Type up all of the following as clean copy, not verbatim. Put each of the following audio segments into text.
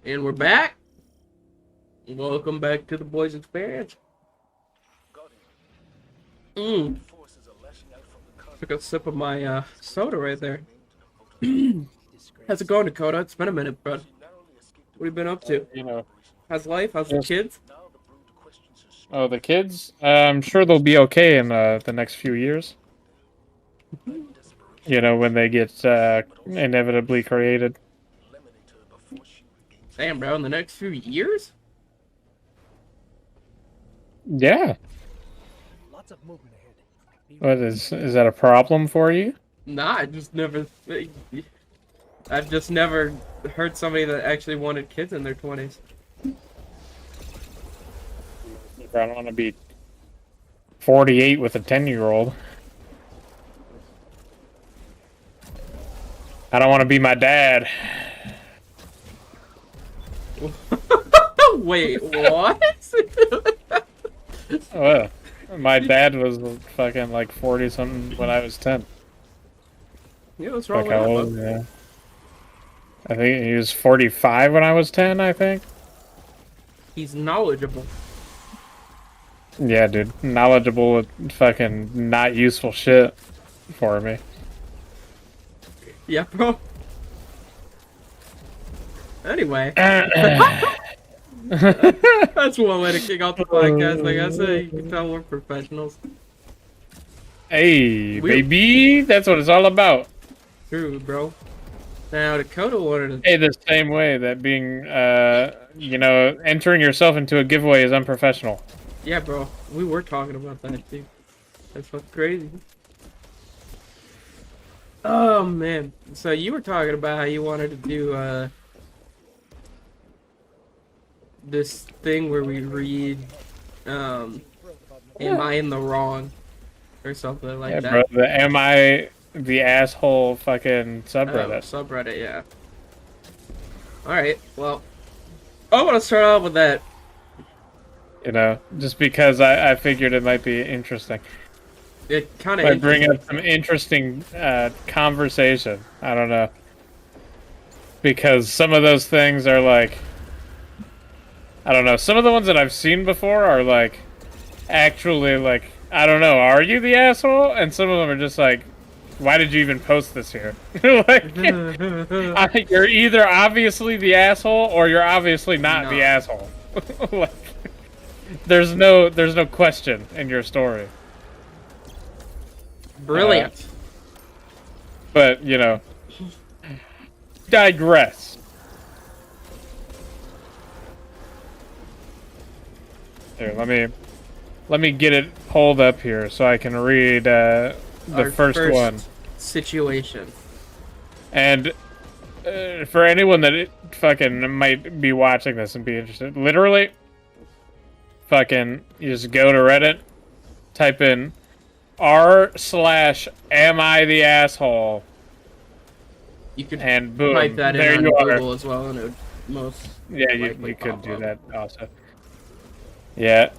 And we're back. Welcome back to the Boys Experience. Mmm. Took a sip of my soda right there. How's it going, Dakota? It's been a minute, bud. What have you been up to? How's life? How's the Just, kids? oh, the kids? I'm sure they'll be okay in the next few years. You know, when they get inevitably created. Damn, bro, in the next few years? Yeah. Lots of movement ahead. What is that a problem for you? Nah, I've just never heard somebody that actually wanted kids in their 20s. I don't want to be 48 with a 10-year-old. I don't want to be my dad. Wait, what? Well, my dad was fucking like 40 something when I was 10. Yeah, what's wrong Like with how that, old? bud? Yeah. I think he was 45 when I was 10, I think. He's knowledgeable. Yeah, dude. Knowledgeable with fucking not useful shit for me. Yeah, bro. Anyway. That's one way to kick off the podcast. Like I said, you can tell we're professionals. Hey, baby, that's what it's all about. True, bro. Now, Dakota wanted to... Hey, the same way that being, you know, entering yourself into a giveaway is unprofessional. Yeah, bro. We were talking about that, too. That's fucking crazy. Oh, man. So you were talking about how you wanted to do, this thing where we read, Am I in the Wrong? Or something like Yeah, that. bro, the am I the asshole fucking subreddit. Subreddit, yeah. Alright, well, I want to start off with that. You know, just because I figured it might be interesting. It kind Might of bring up some interesting conversation. I don't know. Because some of those things are like, I don't know, some of the ones that I've seen before are like, actually like, I don't know, are you the asshole? And some of them are just like, why did you even post this here? Like, you're either obviously the asshole or you're obviously not the asshole. Like, there's no question in your story. Brilliant. But, you know, digress. Here, let me get it pulled up here so I can read the first one. Situation. And for anyone that fucking might be watching this and be interested, literally, fucking, you just go to Reddit, type in r/am I the asshole, You could and boom, type that there in you on are. Google as well, and it would most Yeah, likely you could pop do up. that also. Yeah,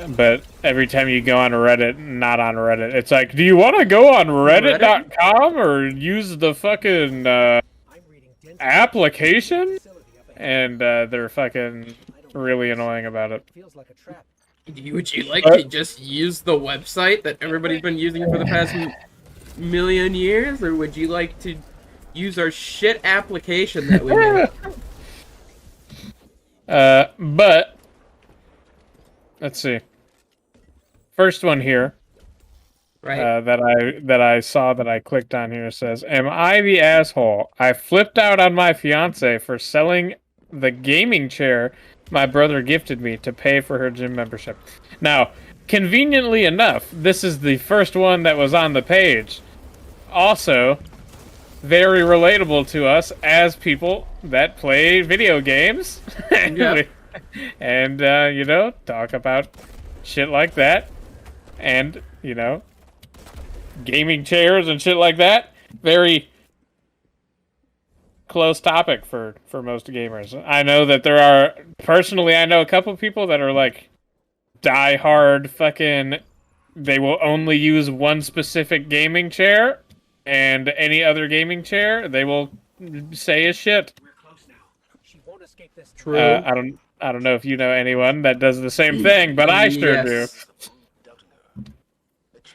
but every time you go on Reddit, not on Reddit, it's like, do you want to go on Reddit.com or use the fucking application? And they're fucking really annoying about it. Feels like a trap. Would you like to just use the website that everybody's been using for the past million years, or would you like to use our shit application that we made? But let's see. First one here, Right. that I saw that I clicked on here says, "Am I the asshole? I flipped out on my fiance for selling the gaming chair my brother gifted me to pay for her gym membership." Now, conveniently enough, this is the first one that was on the page. Also, very relatable to us as people that play video games. Yep. And, you know, talk about shit like that. And, you know, gaming chairs and shit like that. Very close topic for most gamers. I know that there are, personally, I know a couple people that are like die hard fucking, they will only use one specific gaming chair, and any other gaming chair they will say is shit. escape this time. True. I don't know if you know anyone that does the same thing, but I sure do. Yes.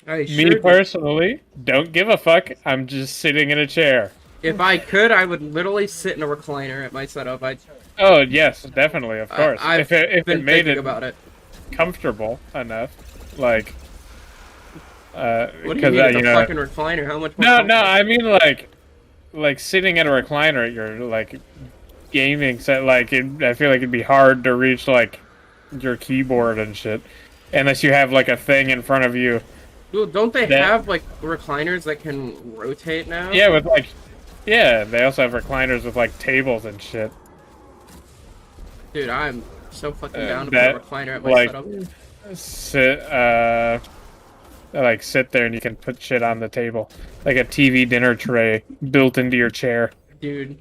I Me sure do. personally, don't give a fuck. I'm just sitting in a chair. If I could, I would literally sit in a recliner at my setup. Oh yes, definitely, of course. I've if been it made thinking it about it. comfortable enough, like, What do you because mean, it's you a know, fucking recliner? How much more no, comfortable? I mean like sitting at a recliner at your like gaming set. Like, I feel like it'd be hard to reach like your keyboard and shit, unless you have like a thing in front of you. Dude, don't they that- have, like, recliners that can rotate now? Yeah, with like, yeah, they also have recliners with like tables and shit. Dude, I'm so fucking down to that, put a recliner at my like, setup. sit there and you can put shit on the table, like a TV dinner tray built into your chair. Dude.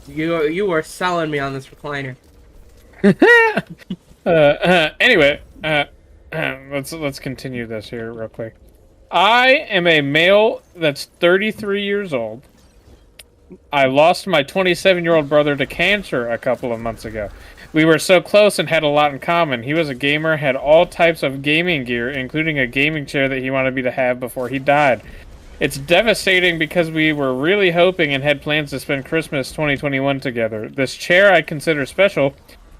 You are selling me on this recliner. Anyway, let's continue this here real quick. I am a male that's 33 years old. I lost my 27-year-old brother to cancer a couple of months ago. We were so close and had a lot in common. He was a gamer, had all types of gaming gear, including a gaming chair that he wanted me to have before he died. It's devastating because we were really hoping and had plans to spend Christmas 2021 together. This chair I consider special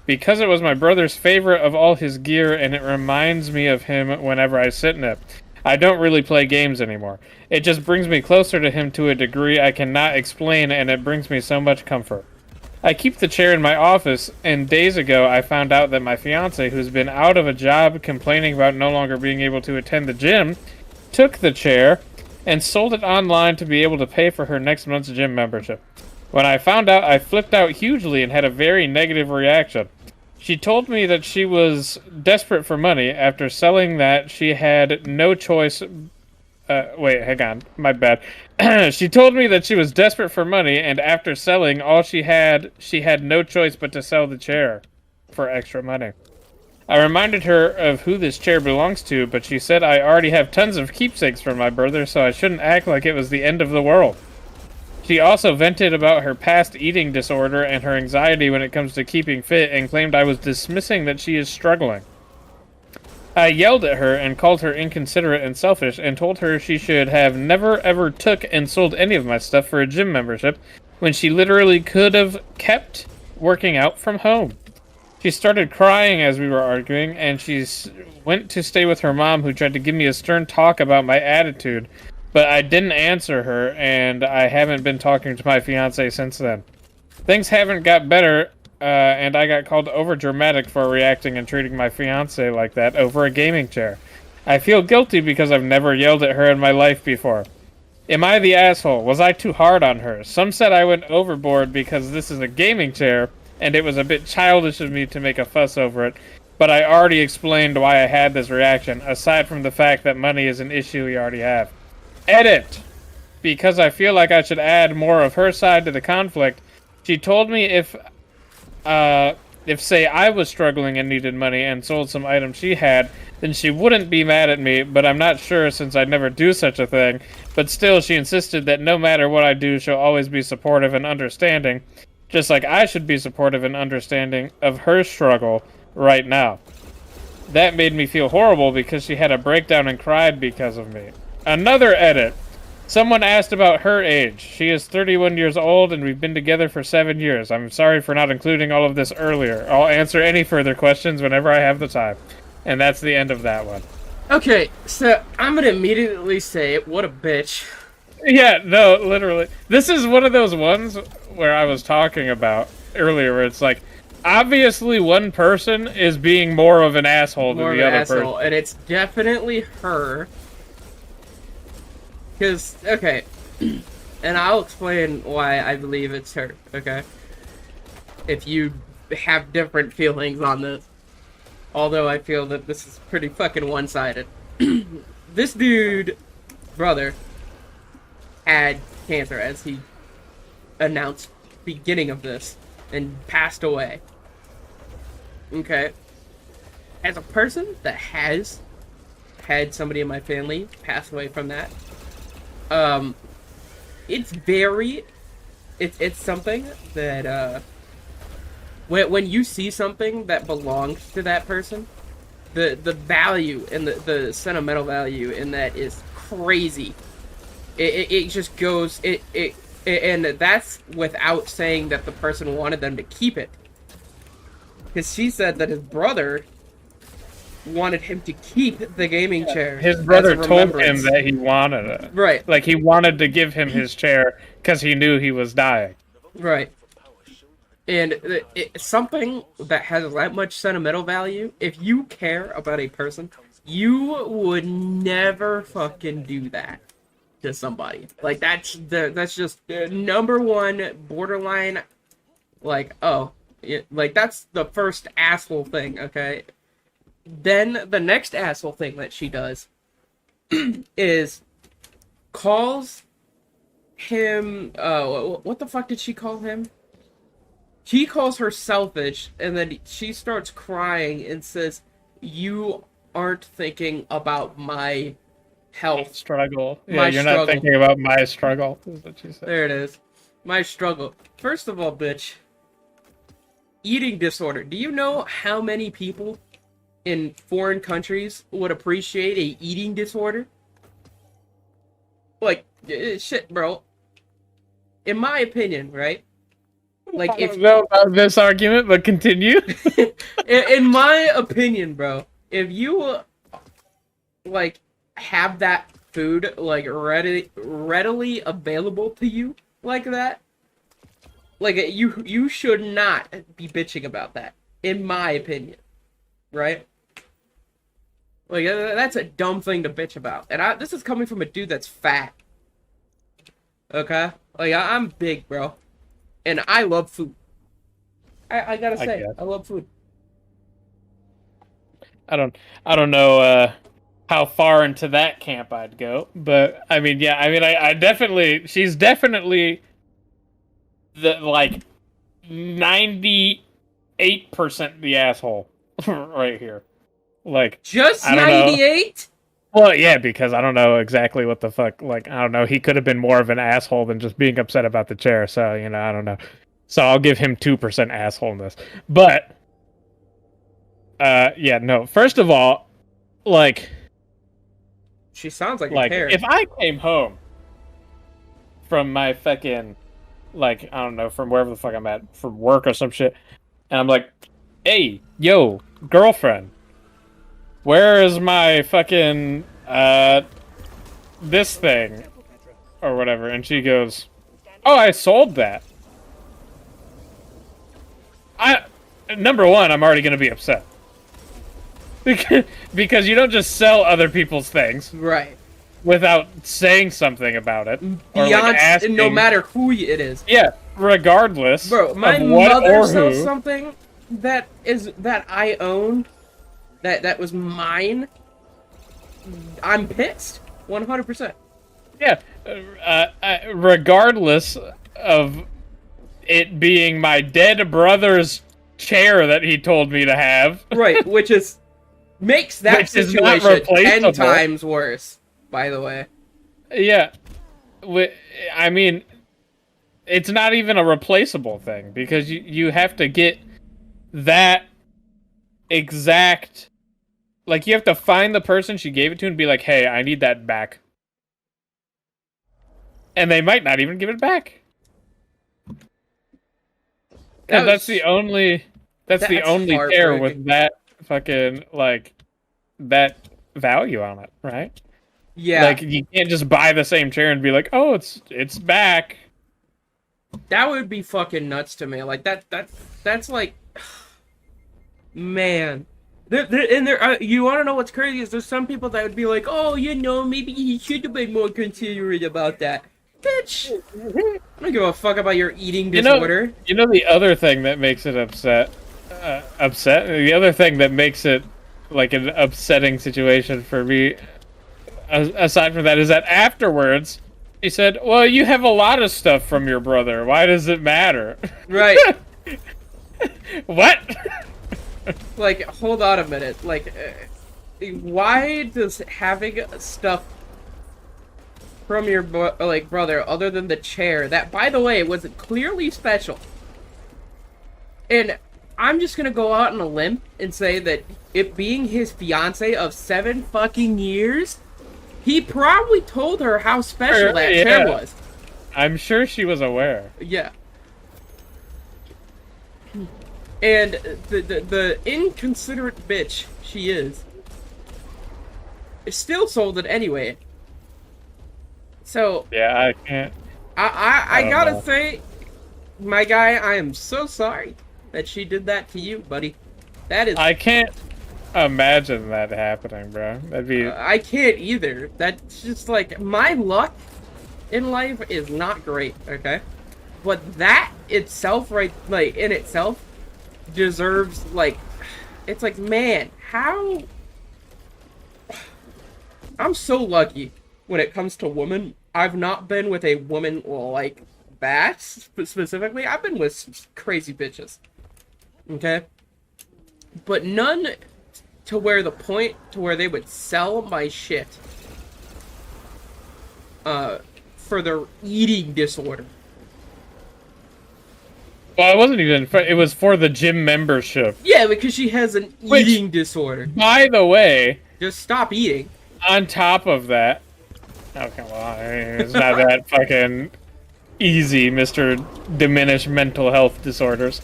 because it was my brother's favorite of all his gear, and it reminds me of him whenever I sit in it. I don't really play games anymore. It just brings me closer to him to a degree I cannot explain, and it brings me so much comfort. I keep the chair in my office, and days ago I found out that my fiance, who's been out of a job complaining about no longer being able to attend the gym, took the chair and sold it online to be able to pay for her next month's gym membership. When I found out, I flipped out hugely and had a very negative reaction. She told me that she was desperate for money. After selling that, she had no choice. Wait, hang on. My bad. She told me that she was desperate for money, and after selling all she had no choice but to sell the chair for extra money. I reminded her of who this chair belongs to, but she said I already have tons of keepsakes for my brother, so I shouldn't act like it was the end of the world. She also vented about her past eating disorder and her anxiety when it comes to keeping fit, and claimed I was dismissing that she is struggling. I yelled at her and called her inconsiderate and selfish, and told her she should have never ever took and sold any of my stuff for a gym membership when she literally could have kept working out from home. She started crying as we were arguing, and she went to stay with her mom, who tried to give me a stern talk about my attitude, but I didn't answer her, and I haven't been talking to my fiance since then. Things haven't got better, and I got called overdramatic for reacting and treating my fiance like that over a gaming chair. I feel guilty because I've never yelled at her in my life before. Am I the asshole? Was I too hard on her? Some said I went overboard because this is a gaming chair, and it was a bit childish of me to make a fuss over it, but I already explained why I had this reaction, aside from the fact that money is an issue we already have. Edit! Because I feel like I should add more of her side to the conflict. She told me if say I was struggling and needed money and sold some items she had, then she wouldn't be mad at me, but I'm not sure since I'd never do such a thing. But still, she insisted that no matter what I do, she'll always be supportive and understanding, just like I should be supportive and understanding of her struggle right now. That made me feel horrible because she had a breakdown and cried because of me. Another edit. Someone asked about her age. She is 31 years old, and we've been together for 7 years. I'm sorry for not including all of this earlier. I'll answer any further questions whenever I have the time. And that's the end of that one. Okay, so I'm gonna immediately say, what a bitch. Yeah, no, literally. This is one of those ones where I was talking about earlier, where it's like, obviously one person is being more of an asshole than the other person. And it's definitely her. Because, okay, and I'll explain why I believe it's her, okay? If you have different feelings on this. Although I feel that this is pretty fucking one-sided. This dude, brother, had cancer, as he announced beginning of this, and passed away. Okay? As a person that has had somebody in my family pass away from that, it's very it's something that when you see something that belongs to that person, the value and the sentimental value in that is crazy. It just goes and that's without saying that the person wanted them to keep it. Because she said that his brother wanted him to keep the gaming chair. His brother told him that he wanted it. Right. Like, he wanted to give him his chair because he knew he was dying. Right. And something that has that much sentimental value, if you care about a person, you would never fucking do that to somebody. Like, that's just the number one borderline, like, oh, like, that's the first asshole thing, okay? Then the next asshole thing that she does is calls him, what the fuck did she call him? She calls her selfish, and then she starts crying and says, "You aren't thinking about my health. Struggle. Yeah, My you're struggle." not thinking about my struggle, is what she said. There it is. My struggle. First of all, bitch, eating disorder. Do you know how many people in foreign countries would appreciate a eating disorder? Like, shit, bro. In my opinion, right? Like, I don't know about this argument, but continue. in my opinion, bro, if you like have that food like readily available to you like that, like you should not be bitching about that. In my opinion, right? Like, that's a dumb thing to bitch about, and this is coming from a dude that's fat. Okay, like I'm big, bro. And I love food. I gotta say, I love food. I don't know how far into that camp I'd go, but I mean, yeah, I mean, I definitely, she's definitely the like 98% the asshole right here. Like, just 98? Well, yeah, because I don't know exactly what the fuck, like, I don't know, he could have been more of an asshole than just being upset about the chair, so, you know, I don't know. So I'll give him 2% assholeness. But, yeah, no, first of all, like... She sounds like a care. If I came home from my fucking, like, I don't know, from wherever the fuck I'm at, from work or some shit, and I'm like, hey, yo, girlfriend, where is my fucking, this thing, or whatever, and she goes, oh, I sold that. Number one, I'm already gonna be upset. Because you don't just sell other people's things. Right. Without saying something about it. Beyond, or like asking, no matter who it is. Yeah, regardless. Bro, my of what mother or sells who. something that I owned, that was mine. I'm pissed. 100%. Yeah, regardless of it being my dead brother's chair that he told me to have. Right, which makes that situation 10 times worse, by the way. Yeah. I mean, it's not even a replaceable thing, because you have to get that exact... Like, you have to find the person she gave it to and be like, hey, I need that back. And they might not even give it back. And that's the only chair with that fucking, like, that value on it, right? Yeah. Like, you can't just buy the same chair and be like, oh, it's back. That would be fucking nuts to me. Like, that's like... Man. You want to know what's crazy is there's some people that would be like, oh, you know, maybe he should have been more considerate about that. Bitch! I don't give a fuck about your eating disorder. You know the other thing that makes it upset? The other thing that makes it like an upsetting situation for me, aside from that, is that afterwards, he said, well, you have a lot of stuff from your brother. Why does it matter? Right. What? Like, hold on a minute. Like, why does having stuff from your brother other than the chair that, by the way, was clearly special. And I'm just gonna go out on a limb and say that it being his fiance of 7 fucking years, he probably told her how special that chair was. I'm sure she was aware. Yeah. And the inconsiderate bitch she is still sold it anyway. So yeah, I can't. I gotta say, my guy, I am so sorry that she did that to you, buddy. That is. I can't imagine that happening, bro. That'd be. I can't either. That's just like my luck in life is not great. Okay, but that itself, right, like in itself, deserves like. It's like, man, how. I'm so lucky when it comes to women. I've not been with a woman like that specifically. I've been with crazy bitches. Okay? But none to where the point to where they would sell my shit for their eating disorder. Well, it wasn't even. It was for the gym membership. Yeah, because she has an eating disorder. By the way, just stop eating. On top of that, okay, well, it's not that fucking easy, Mr. Diminished mental health disorders.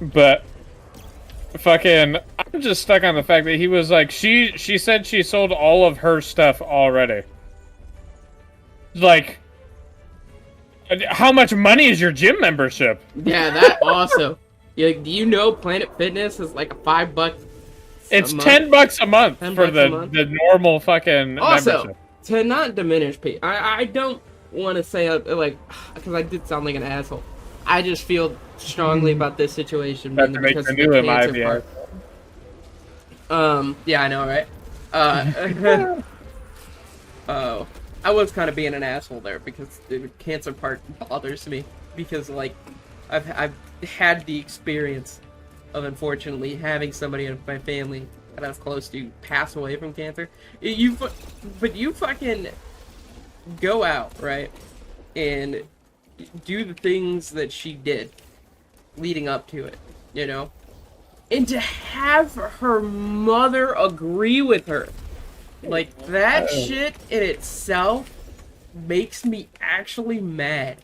But fucking, I'm just stuck on the fact that he was like, she said she sold all of her stuff already. Like, how much money is your gym membership? Yeah, that also. Yeah, do you know Planet Fitness is like $5? It's $10 a month for the normal fucking membership. To not diminish people, I don't want to say like, because I did sound like an asshole. I just feel strongly about this situation because of the cancer part. Yeah, I know, right? Oh, I was kind of being an asshole there because the cancer part bothers me because like I've had the experience of unfortunately having somebody in my family that I was close to pass away from cancer. But you fucking go out, right, and do the things that she did leading up to it, you know? And to have her mother agree with her, like, that shit in itself makes me actually mad.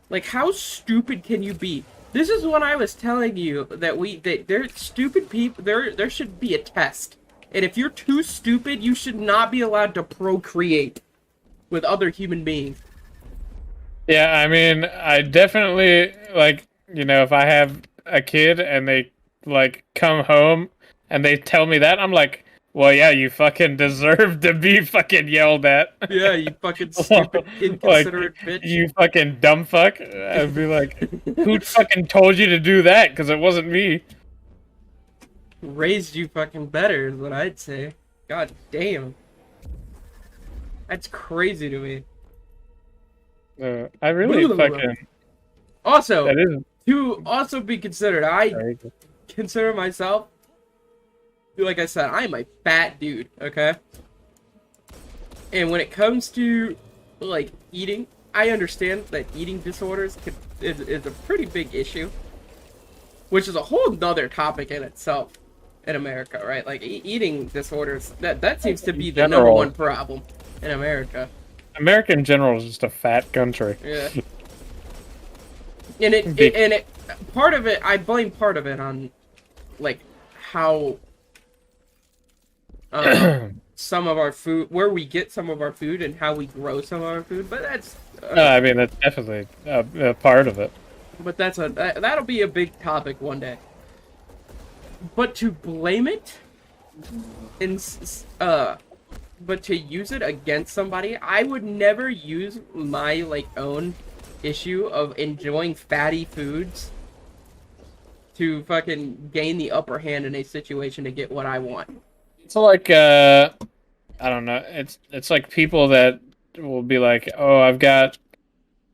Like, how stupid can you be? This is when I was telling you that there's stupid people. There should be a test, and if you're too stupid, you should not be allowed to procreate with other human beings. Yeah, I mean, I definitely like, you know, if I have a kid and they like come home and they tell me that, I'm like, well, yeah, you fucking deserve to be fucking yelled at. Yeah, you fucking stupid, inconsiderate bitch. You fucking dumb fuck. I'd be like, who fucking told you to do that? Because it wasn't me. Raised you fucking better is what I'd say. God damn. That's crazy to me. I really fucking... Also, that is... to also be considered, I consider myself, like I said, I'm a fat dude, okay? And when it comes to, like, eating, I understand that eating disorders is a pretty big issue. Which is a whole nother topic in itself in America, right? Like, eating disorders, that seems to be the number one problem in America. America in general is just a fat country. Yeah. And part of it, I blame part of it on, like, how some of our food, where we get some of our food and how we grow some of our food, but that's... I mean, that's definitely a part of it. But that'll be a big topic one day. But to blame it, but to use it against somebody, I would never use my, like, own issue of enjoying fatty foods to fucking gain the upper hand in a situation to get what I want. It's like, I don't know, it's like people that will be like, oh, I've got,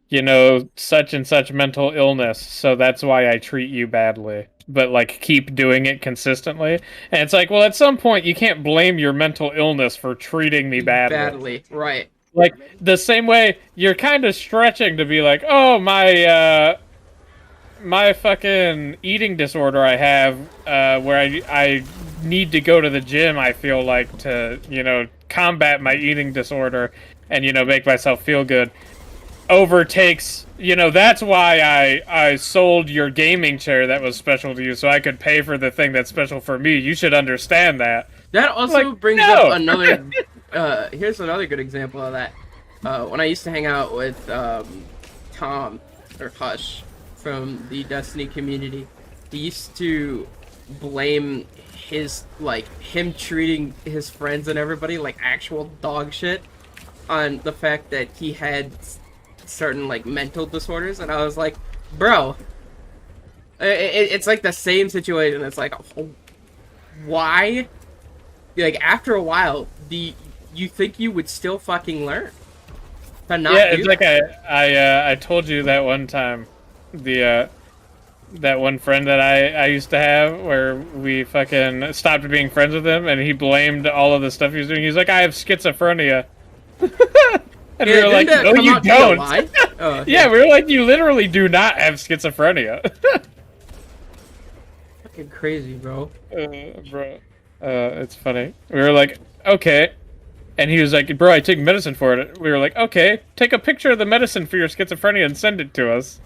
you know, such and such mental illness, so that's why I treat you badly. But, like, keep doing it consistently. And it's like, well, at some point, you can't blame your mental illness for treating me badly. Right. Like, the same way you're kind of stretching to be like, oh, my fucking eating disorder I have, where I need to go to the gym, I feel like, to, combat my eating disorder and, make myself feel good, overtakes, that's why I sold your gaming chair that was special to you, so I could pay for the thing that's special for me. You should understand that. That also brings up another, here's another good example of that. When I used to hang out with, Tom, or Hush, from the Destiny community, he used to blame him treating his friends and everybody like actual dog shit on the fact that he had certain, mental disorders, and I was like, bro, it's like the same situation. It's like, why? After a while, you think you would still fucking learn to not yeah, do it's that? like I told you that one time, that one friend that I used to have, where we fucking stopped being friends with him, and he blamed all of the stuff he was doing. He's like, I have schizophrenia. And we were like, no, you don't. Oh, okay. Yeah, we were like, you literally do not have schizophrenia. Fucking crazy, bro. Bro. It's funny. We were like, okay. And he was like, bro, I take medicine for it. We were like, okay, take a picture of the medicine for your schizophrenia and send it to us.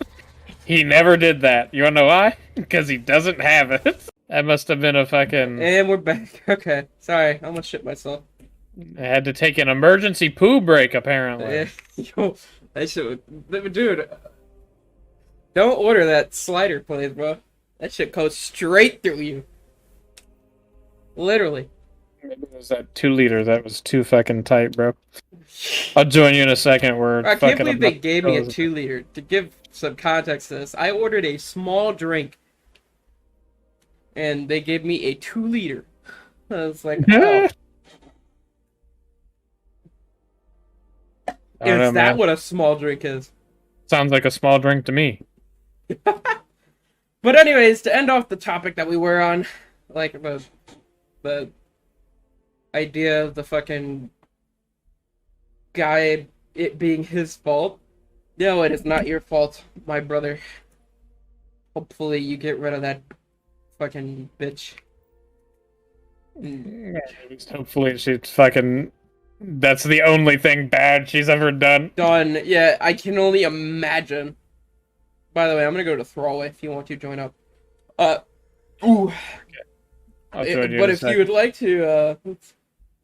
He never did that. You wanna know why? Because he doesn't have it. That must have been a fucking... And we're back. Okay. Sorry, I'm gonna shit myself. I had to take an emergency poo break, apparently. Yo, that shit would... Dude, don't order that slider, please, bro. That shit goes straight through you. Literally. Maybe it was that 2 liter that was too fucking tight, bro. I'll join you in a second. I can't believe they gave me a 2 liter. To give some context to this, I ordered a small drink, and they gave me a 2 liter. I was like, oh. Is that what a small drink is? Sounds like a small drink to me. But anyways, to end off the topic that we were on, the idea of the fucking guy, it being his fault. No, it is not your fault, my brother. Hopefully you get rid of that fucking bitch. Hopefully she's fucking... That's the only thing bad she's ever done. Done. Yeah, I can only imagine. By the way, I'm gonna go to throwaway if you want to join up. Ooh. I'll join you but if you would like to,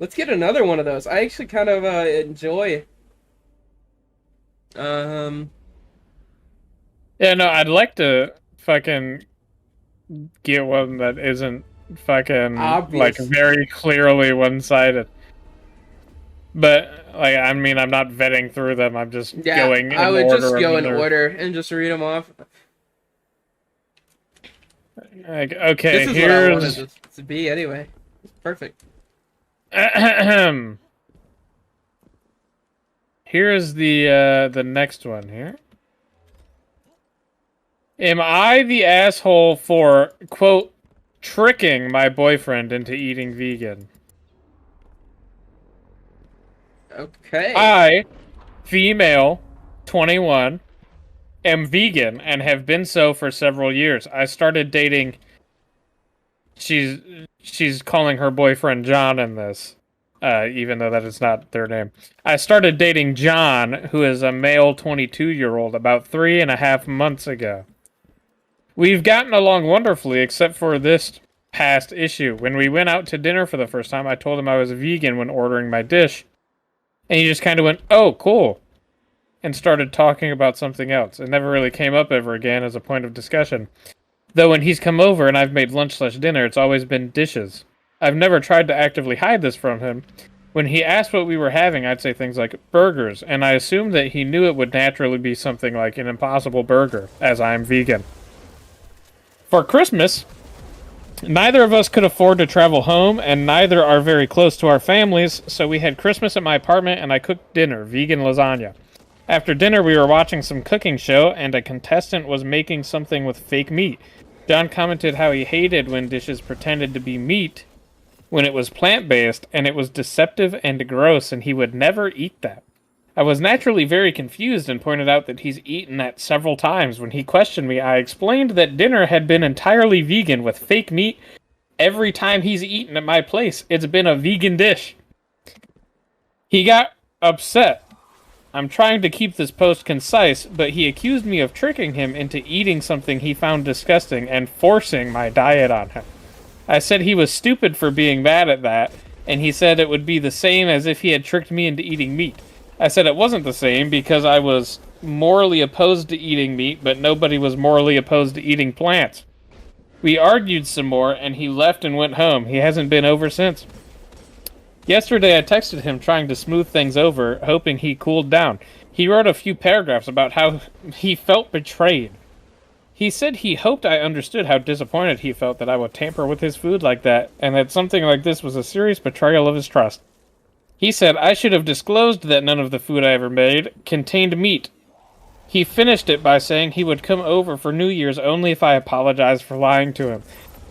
let's get another one of those. I actually kind of enjoy. Yeah, no, I'd like to fucking get one that isn't fucking obvious. Very clearly one-sided. But I'm not vetting through them. I'm just going in order. I would just go in order and just read them off. Okay, this is here's... what I wanted this to be anyway. It's perfect. Here's the next one here. Am I the asshole for, quote, tricking my boyfriend into eating vegan? Okay. I, female, 21, am vegan and have been so for several years. I started dating... She's calling her boyfriend John in this, even though that is not their name. I started dating John, who is a male 22-year-old, about 3.5 months ago. We've gotten along wonderfully, except for this past issue. When we went out to dinner for the first time, I told him I was vegan when ordering my dish. And he just kind of went, oh, cool, and started talking about something else. It never really came up ever again as a point of discussion. Though when he's come over and I've made lunch/dinner, it's always been dishes. I've never tried to actively hide this from him. When he asked what we were having, I'd say things like burgers, and I assumed that he knew it would naturally be something like an Impossible Burger, as I am vegan. For Christmas, neither of us could afford to travel home, and neither are very close to our families, so we had Christmas at my apartment and I cooked dinner, vegan lasagna. After dinner, we were watching some cooking show, and a contestant was making something with fake meat. John commented how he hated when dishes pretended to be meat when it was plant-based, and it was deceptive and gross, and he would never eat that. I was naturally very confused and pointed out that he's eaten that several times. When he questioned me, I explained that dinner had been entirely vegan with fake meat. Every time he's eaten at my place, it's been a vegan dish. He got upset. I'm trying to keep this post concise, but he accused me of tricking him into eating something he found disgusting and forcing my diet on him. I said he was stupid for being mad at that, and he said it would be the same as if he had tricked me into eating meat. I said it wasn't the same because I was morally opposed to eating meat, but nobody was morally opposed to eating plants. We argued some more, and he left and went home. He hasn't been over since. Yesterday I texted him trying to smooth things over, hoping he cooled down. He wrote a few paragraphs about how he felt betrayed. He said he hoped I understood how disappointed he felt that I would tamper with his food like that, and that something like this was a serious betrayal of his trust. He said I should have disclosed that none of the food I ever made contained meat. He finished it by saying he would come over for New Year's only if I apologized for lying to him.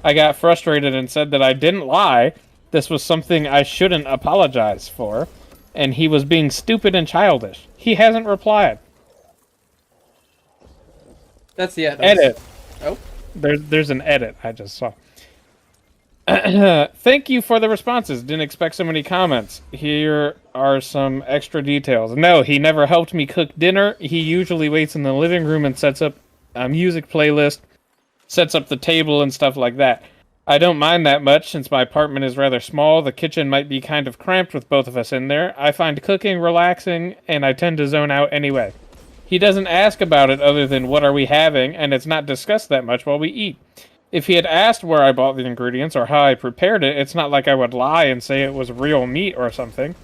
I got frustrated and said that I didn't lie. This was something I shouldn't apologize for, and he was being stupid and childish. He hasn't replied. That's the edit. Edit. Oh. There's an edit I just saw. Thank you for the responses. Didn't expect so many comments. Here are some extra details. No, he never helped me cook dinner. He usually waits in the living room and sets up a music playlist, sets up the table and stuff like that. I don't mind that much since my apartment is rather small. The kitchen might be kind of cramped with both of us in there. I find cooking relaxing, and I tend to zone out anyway. He doesn't ask about it other than what are we having, and it's not discussed that much while we eat. If he had asked where I bought the ingredients or how I prepared it, it's not like I would lie and say it was real meat or something.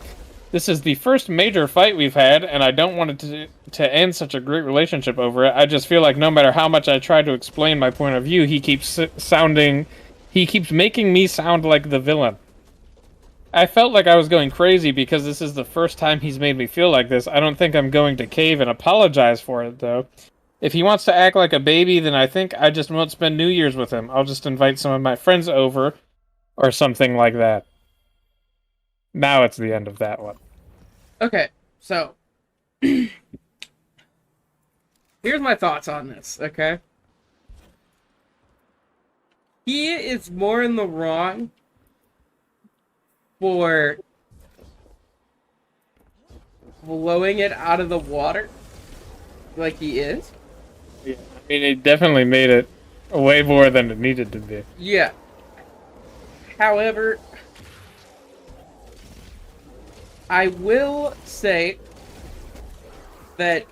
This is the first major fight we've had, and I don't want it to end such a great relationship over it. I just feel like no matter how much I try to explain my point of view, he keeps making me sound like the villain. I felt like I was going crazy because this is the first time he's made me feel like this. I don't think I'm going to cave and apologize for it, though. If he wants to act like a baby, then I think I just won't spend New Year's with him. I'll just invite some of my friends over, or something like that. Now it's the end of that one. Okay, so here's my thoughts on this, okay? He is more in the wrong for blowing it out of the water like he is. Yeah, I mean, it definitely made it way more than it needed to be. Yeah. However, I will say that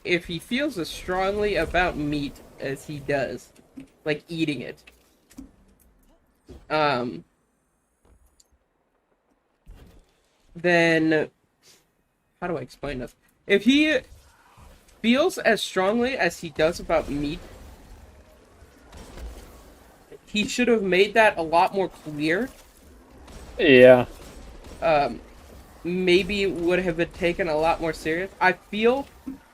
if he feels as strongly about meat as he does, like eating it, then how do I explain this? If he feels as strongly as he does about meat, he should have made that a lot more clear. Yeah. Maybe would have been taken a lot more serious. I feel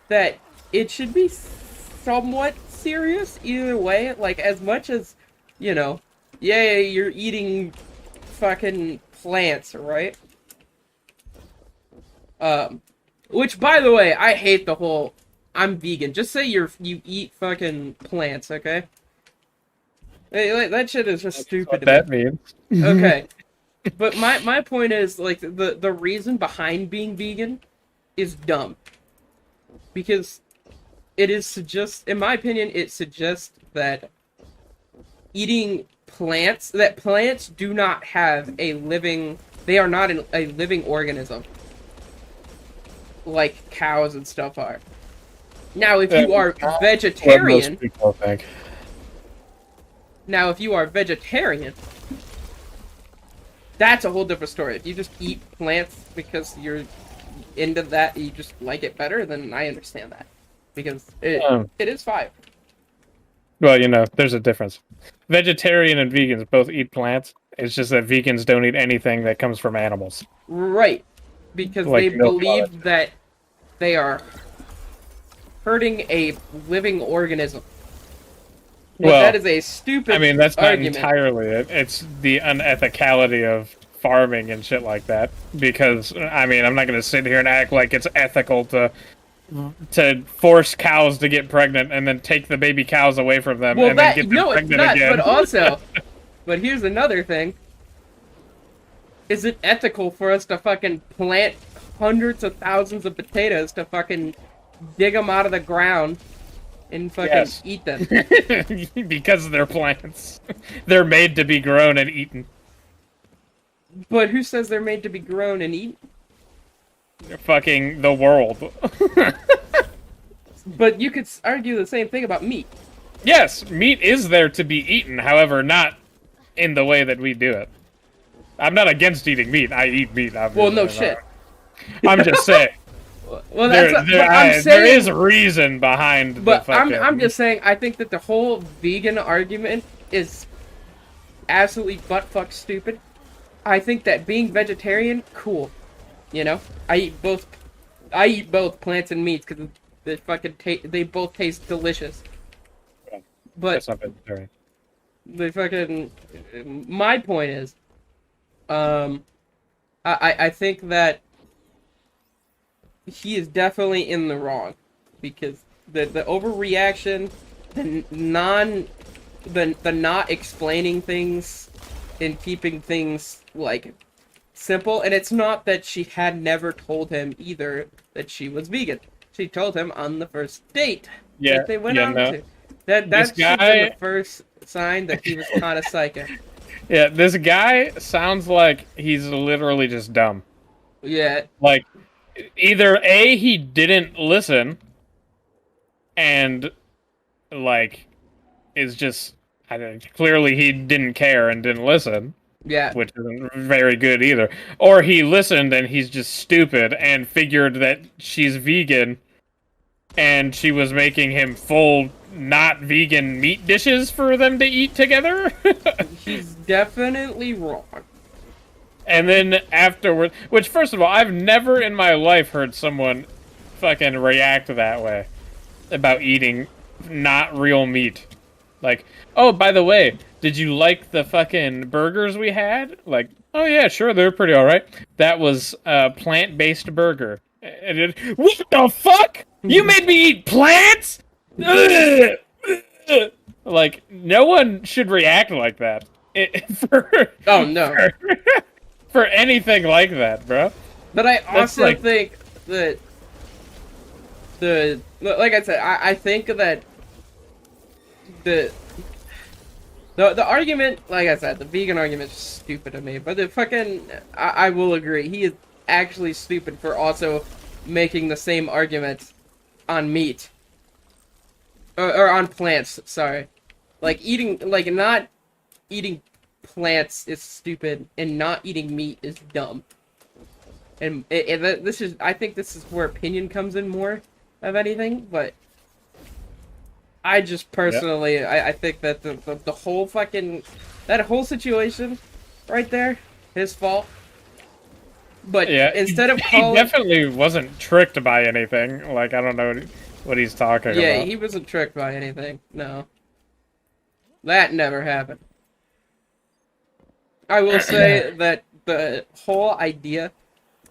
that it should be somewhat serious either way. Like, as much as, you know, yeah, you're eating fucking plants, right? Which, by the way, I hate the whole I'm vegan. Just say you eat fucking plants, okay? That shit is just stupid. What that means. Okay. But my point is, like, the reason behind being vegan is dumb. Because it is in my opinion, it suggests that plants do not have they are not a living organism. Like cows and stuff are. Now, if you are vegetarian... What most people think. Now, if you are vegetarian, that's a whole different story. If you just eat plants because you're into that, you just like it better, then I understand that. Because it is fine. Well, you know, there's a difference. Vegetarian and vegans both eat plants. It's just that vegans don't eat anything that comes from animals. Right. Because like they believe that they are hurting a living organism. But well, that is a stupid argument. I mean, that's not entirely it. It's the unethicality of farming and shit like that. Because I mean, I'm not gonna sit here and act like it's ethical to force cows to get pregnant and then take the baby cows away from them and then get them pregnant it's not, again. But also, but here's another thing. Is it ethical for us to fucking plant hundreds of thousands of potatoes to fucking dig them out of the ground and fucking eat them? Because they're plants. They're made to be grown and eaten. But who says they're made to be grown and eaten? Fucking the world. But you could argue the same thing about meat. Yes, meat is there to be eaten, however, not in the way that we do it. I'm not against eating meat. I eat meat, obviously. Well, no shit. I'm just saying. Well, that's there is a reason behind. But the fucking... I'm just saying. I think that the whole vegan argument is absolutely buttfuck stupid. I think that being vegetarian, cool. You know, I eat both plants and meats because they fucking they both taste delicious. Yeah, but that's not vegetarian. They fucking. My point is, I think that he is definitely in the wrong because the overreaction, the not explaining things and keeping things like simple. And it's not that she had never told him either that she was vegan. She told him on the first date that they went on to. That's the first sign that he was kind of psychic. Yeah, this guy sounds like he's literally just dumb. Yeah. Like, either A, he didn't listen, and, like, is just, I don't know, clearly he didn't care and didn't listen. Yeah. Which isn't very good either. Or he listened and he's just stupid and figured that she's vegan and she was making him full not vegan meat dishes for them to eat together. He's definitely wrong. And then afterward, which first of all, I've never in my life heard someone fucking react that way about eating not real meat. Like, oh, by the way, did you like the fucking burgers we had? Like, oh yeah, sure, they're pretty alright. That was a plant-based burger. And what the fuck? You made me eat plants? Like, no one should react like that. Oh, no. For anything like that, bro. But I also think that like I said, I think that the argument, like I said, the vegan argument is stupid to me. But the fucking, I will agree, he is actually stupid for also making the same argument on meat. Or on plants, sorry. Like, not eating plants is stupid, and not eating meat is dumb. And I think this is where opinion comes in more of anything, but I just personally, I think that the whole fucking, that whole situation right there, his fault. But yeah, instead of calling... He definitely wasn't tricked by anything. Like, I don't know what he's talking about. Yeah, he wasn't tricked by anything. No. That never happened. I will say that the whole idea,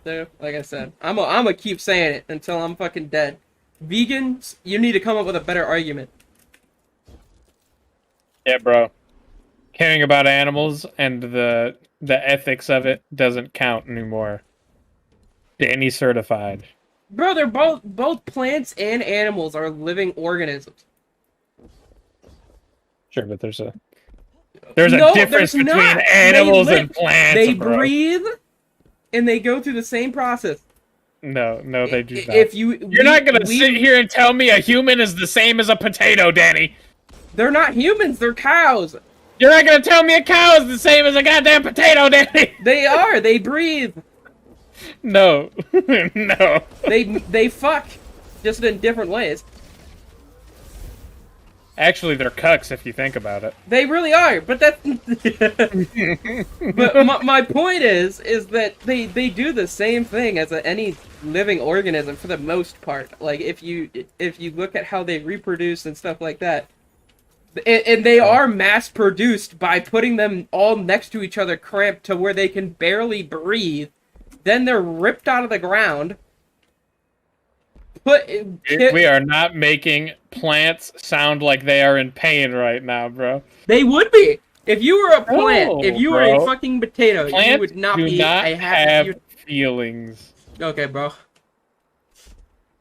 though, like I said, I'm gonna keep saying it until I'm fucking dead. Vegans, you need to come up with a better argument. Yeah, bro. Caring about animals and the ethics of it doesn't count anymore. Danny certified. Bro, they're both plants and animals are living organisms. Sure, but there's a difference between animals and plants. They bro. breathe, and they go through the same process. No, they do not. You're not gonna sit here and tell me a human is the same as a potato, Danny. They're not humans. They're cows. You're not gonna tell me a cow is the same as a goddamn potato, Danny. They are. They breathe. No, no. They fuck, just in different ways. Actually, they're cucks if you think about it. They really are, but that's... But my point is that they do the same thing as any living organism for the most part. Like, if you look at how they reproduce and stuff like that, And they are mass-produced by putting them all next to each other, cramped to where they can barely breathe. Then they're ripped out of the ground. We are not making plants sound like they are in pain right now, bro. They would be. If you were a plant, if you were a fucking potato, plants you would not do be not a happy... have feelings. Okay, bro.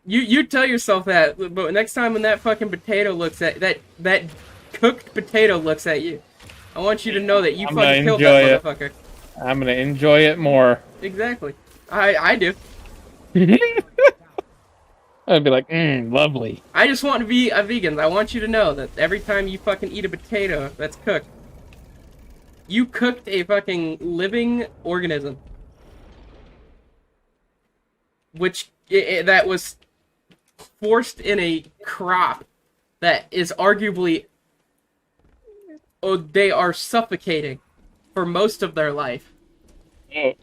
You tell yourself that, but next time when that fucking potato looks at... That cooked potato looks at you, I want you to know that you fucking killed that motherfucker. I'm gonna enjoy it more. Exactly. I do. I'd be like, lovely. I just want to be a vegan. I want you to know that every time you fucking eat a potato that's cooked, you cooked a fucking living organism. Which, that was forced in a crop that is arguably... Oh, they are suffocating for most of their life. Oh.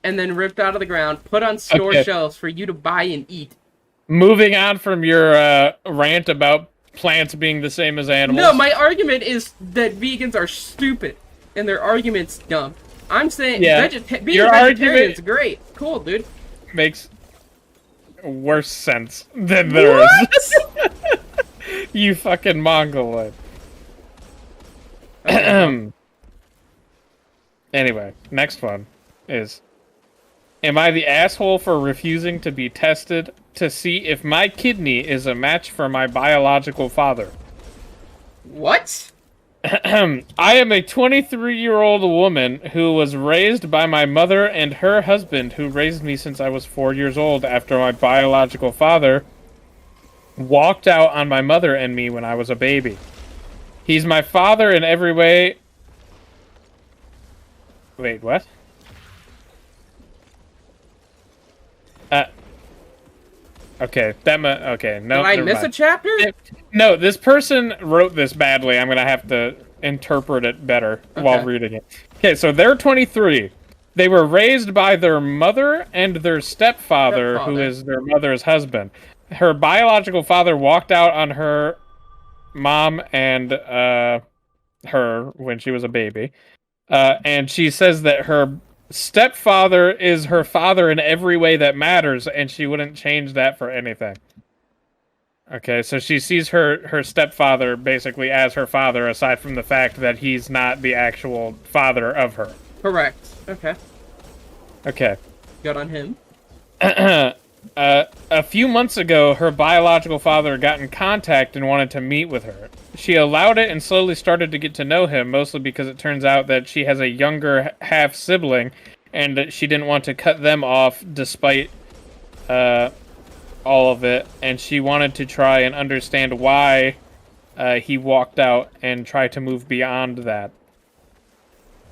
And then ripped out of the ground, put on store shelves for you to buy and eat. Moving on from your rant about plants being the same as animals. No, my argument is that vegans are stupid, and their argument's dumb. I'm saying being a vegetarian is great. Cool, dude. Makes worse sense than theirs. You fucking mongoloid. Anyway, next one is... Am I the asshole for refusing to be tested to see if my kidney is a match for my biological father? What? I am a 23-year-old woman who was raised by my mother and her husband, who raised me since I was 4 years old after my biological father walked out on my mother and me when I was a baby. He's my father in every way... Wait, what? Okay, okay, no. Did I miss a chapter? No, this person wrote this badly. I'm gonna have to interpret it better while reading it. Okay, so they're 23. They were raised by their mother and their stepfather, who is their mother's husband. Her biological father walked out on her mom and her when she was a baby. And she says that her stepfather is her father in every way that matters, and she wouldn't change that for anything. Okay, so she sees her stepfather basically as her father, aside from the fact that he's not the actual father of her. Correct. Okay. Okay. Good on him. A few months ago, her biological father got in contact and wanted to meet with her. She allowed it and slowly started to get to know him, mostly because it turns out that she has a younger half-sibling, and that she didn't want to cut them off despite all of it, and she wanted to try and understand why he walked out and try to move beyond that.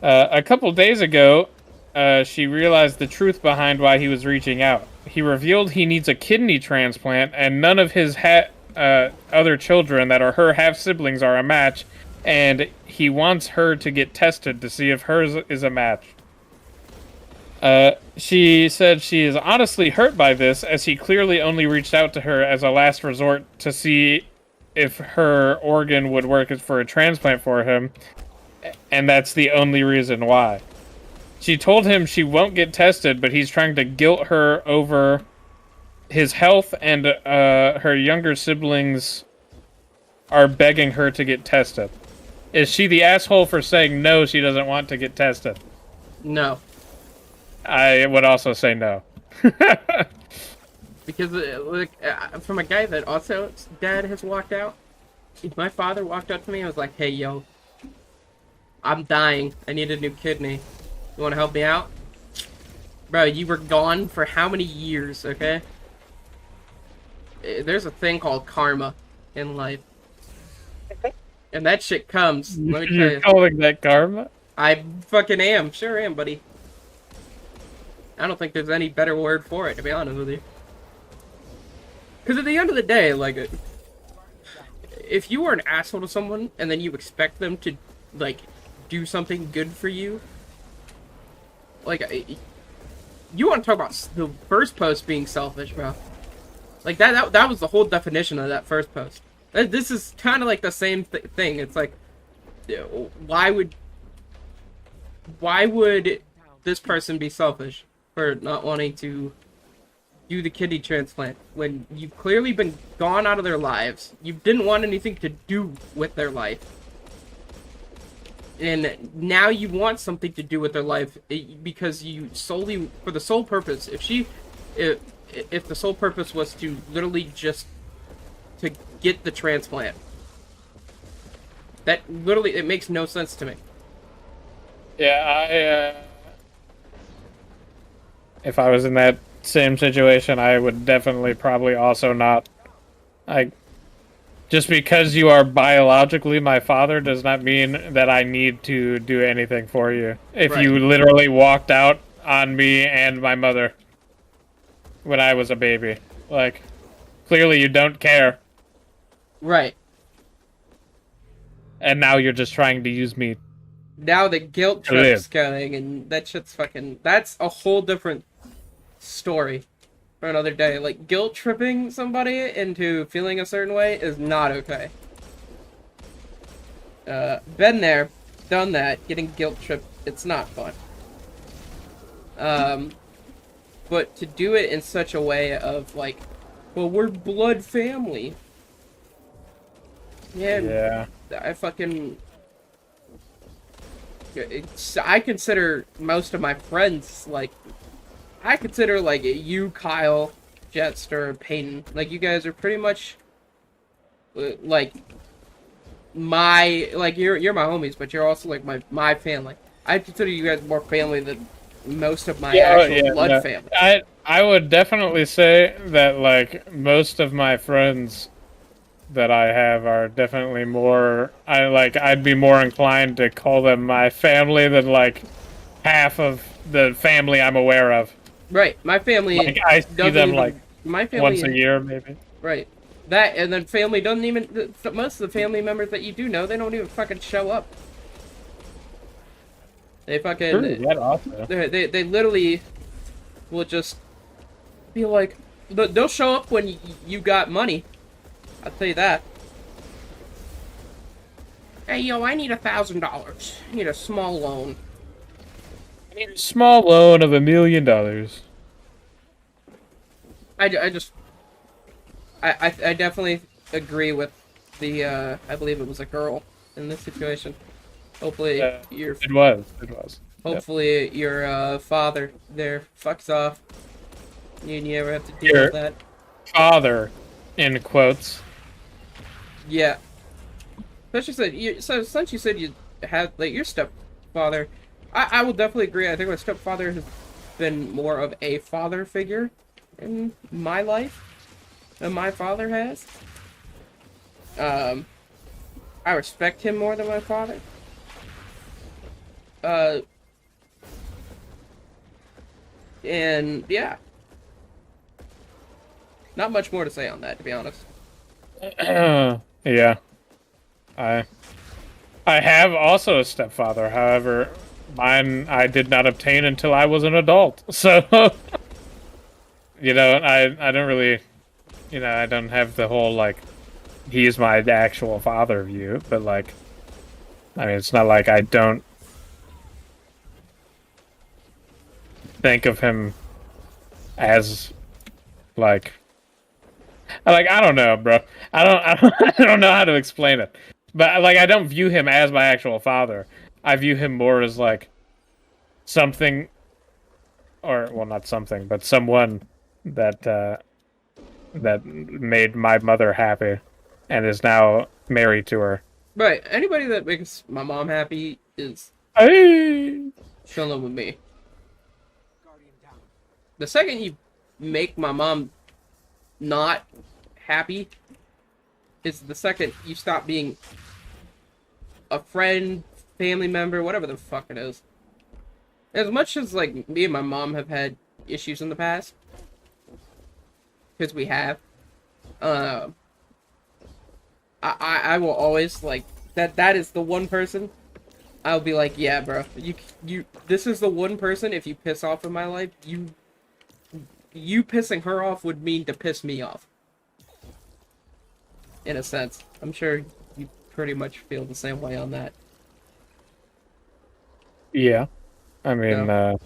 A couple days ago, she realized the truth behind why he was reaching out. He revealed he needs a kidney transplant, and none of his other children that are her half-siblings are a match, and he wants her to get tested to see if hers is a match. She said she is honestly hurt by this, as he clearly only reached out to her as a last resort to see if her organ would work for a transplant for him, and that's the only reason why. She told him she won't get tested, but he's trying to guilt her over his health, and her younger siblings are begging her to get tested. Is she the asshole for saying no, she doesn't want to get tested? No. I would also say no. Because, from a guy that also dad has walked out, if my father walked up to me and was like, hey, yo, I'm dying. I need a new kidney. You want to help me out? Bro, you were gone for how many years, okay? There's a thing called karma in life. And that shit comes. Let me tell you. You're calling that karma? I fucking am. Sure am, buddy. I don't think there's any better word for it, to be honest with you. Because at the end of the day, like, if you are an asshole to someone and then you expect them to, like, do something good for you, like, you want to talk about the first post being selfish, bro. Like, that was the whole definition of that first post. This is kind of like the same thing. It's like, why would this person be selfish for not wanting to do the kidney transplant when you've clearly been gone out of their lives? You didn't want anything to do with their life. And now you want something to do with their life because you solely, for the sole purpose, if the sole purpose was to literally just to get the transplant. That literally, it makes no sense to me. Yeah, if I was in that same situation, I would definitely probably also not. Just because you are biologically my father does not mean that I need to do anything for you. If Right. you literally walked out on me and my mother when I was a baby, like, clearly you don't care. Right. And now you're just trying to use me. Now the guilt trip's going, and that shit's fucking... That's a whole different story for another day. Like, guilt tripping somebody into feeling a certain way is not okay. Been there, done that, getting guilt tripped, it's not fun. But to do it in such a way of, like, well, we're blood family. Yeah. I fucking... I consider most of my friends, like... I consider, like, you, Kyle, Jetster, Peyton, like, you guys are pretty much, like, you're my homies, but you're also, like, my family. I consider you guys more family than most of my actual blood family. I would definitely say that, like, most of my friends that I have are definitely more, I'd be more inclined to call them my family than, like, half of the family I'm aware of. Right, my family. Like, I see them like my family, once a year, maybe. Right, that, and then family doesn't even. Most of the family members that you do know, they don't even fucking show up. They fucking. They literally will just be like, they'll show up when you got money. I'll tell you that. Hey, yo, I need $1,000. I need a small loan. I need a small loan of $1 million. I definitely agree with the, I believe it was a girl in this situation. Hopefully your... It was. Hopefully your, father there fucks off. You ever have to deal with that. Father, in quotes. Yeah. Especially since you said you had, like, your stepfather... I will definitely agree. I think my stepfather has been more of a father figure in my life than my father has. I respect him more than my father. And yeah. Not much more to say on that, to be honest. Yeah. I have also a stepfather, however... Mine, I did not obtain until I was an adult. So, you know, I don't really, you know, I don't have the whole, like, he's my actual father view. But, like, I mean, it's not like I don't think of him as, I don't know, bro. I don't know how to explain it. But, like, I don't view him as my actual father. I view him more as, like, something, or, well, not something, but someone that, that made my mother happy and is now married to her. Right. Anybody that makes my mom happy is chilling with me. The second you make my mom not happy is the second you stop being a friend, family member, whatever the fuck it is. As much as, like, me and my mom have had issues in the past, because we have, I will always, like, that is the one person I'll be like, yeah, bro, this is the one person, if you piss off in my life, you pissing her off would mean to piss me off. in a sense. I'm sure you pretty much feel the same way on that. Yeah. I mean, So,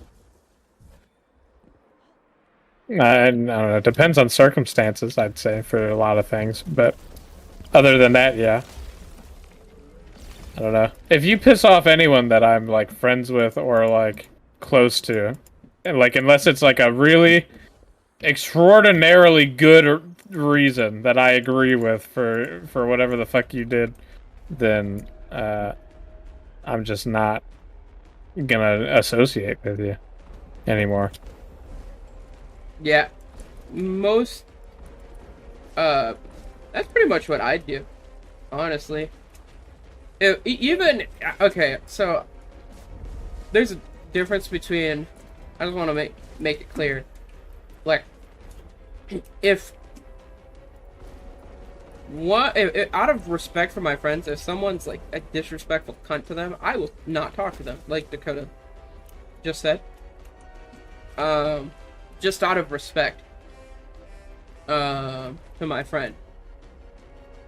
I don't know. It depends on circumstances, I'd say, for a lot of things. But other than that, yeah. I don't know. If you piss off anyone that I'm, like, friends with or, like, close to, and, like, unless it's, like, a really extraordinarily good reason that I agree with for whatever the fuck you did, then, I'm just not gonna associate with you anymore. yeah. Most, that's pretty much what I do, honestly. Even, okay, so, there's a difference between, I just want to make it clear, like, if out of respect for my friends, if someone's like a disrespectful cunt to them, I will not talk to them, like Dakota just said. Just out of respect, to my friend.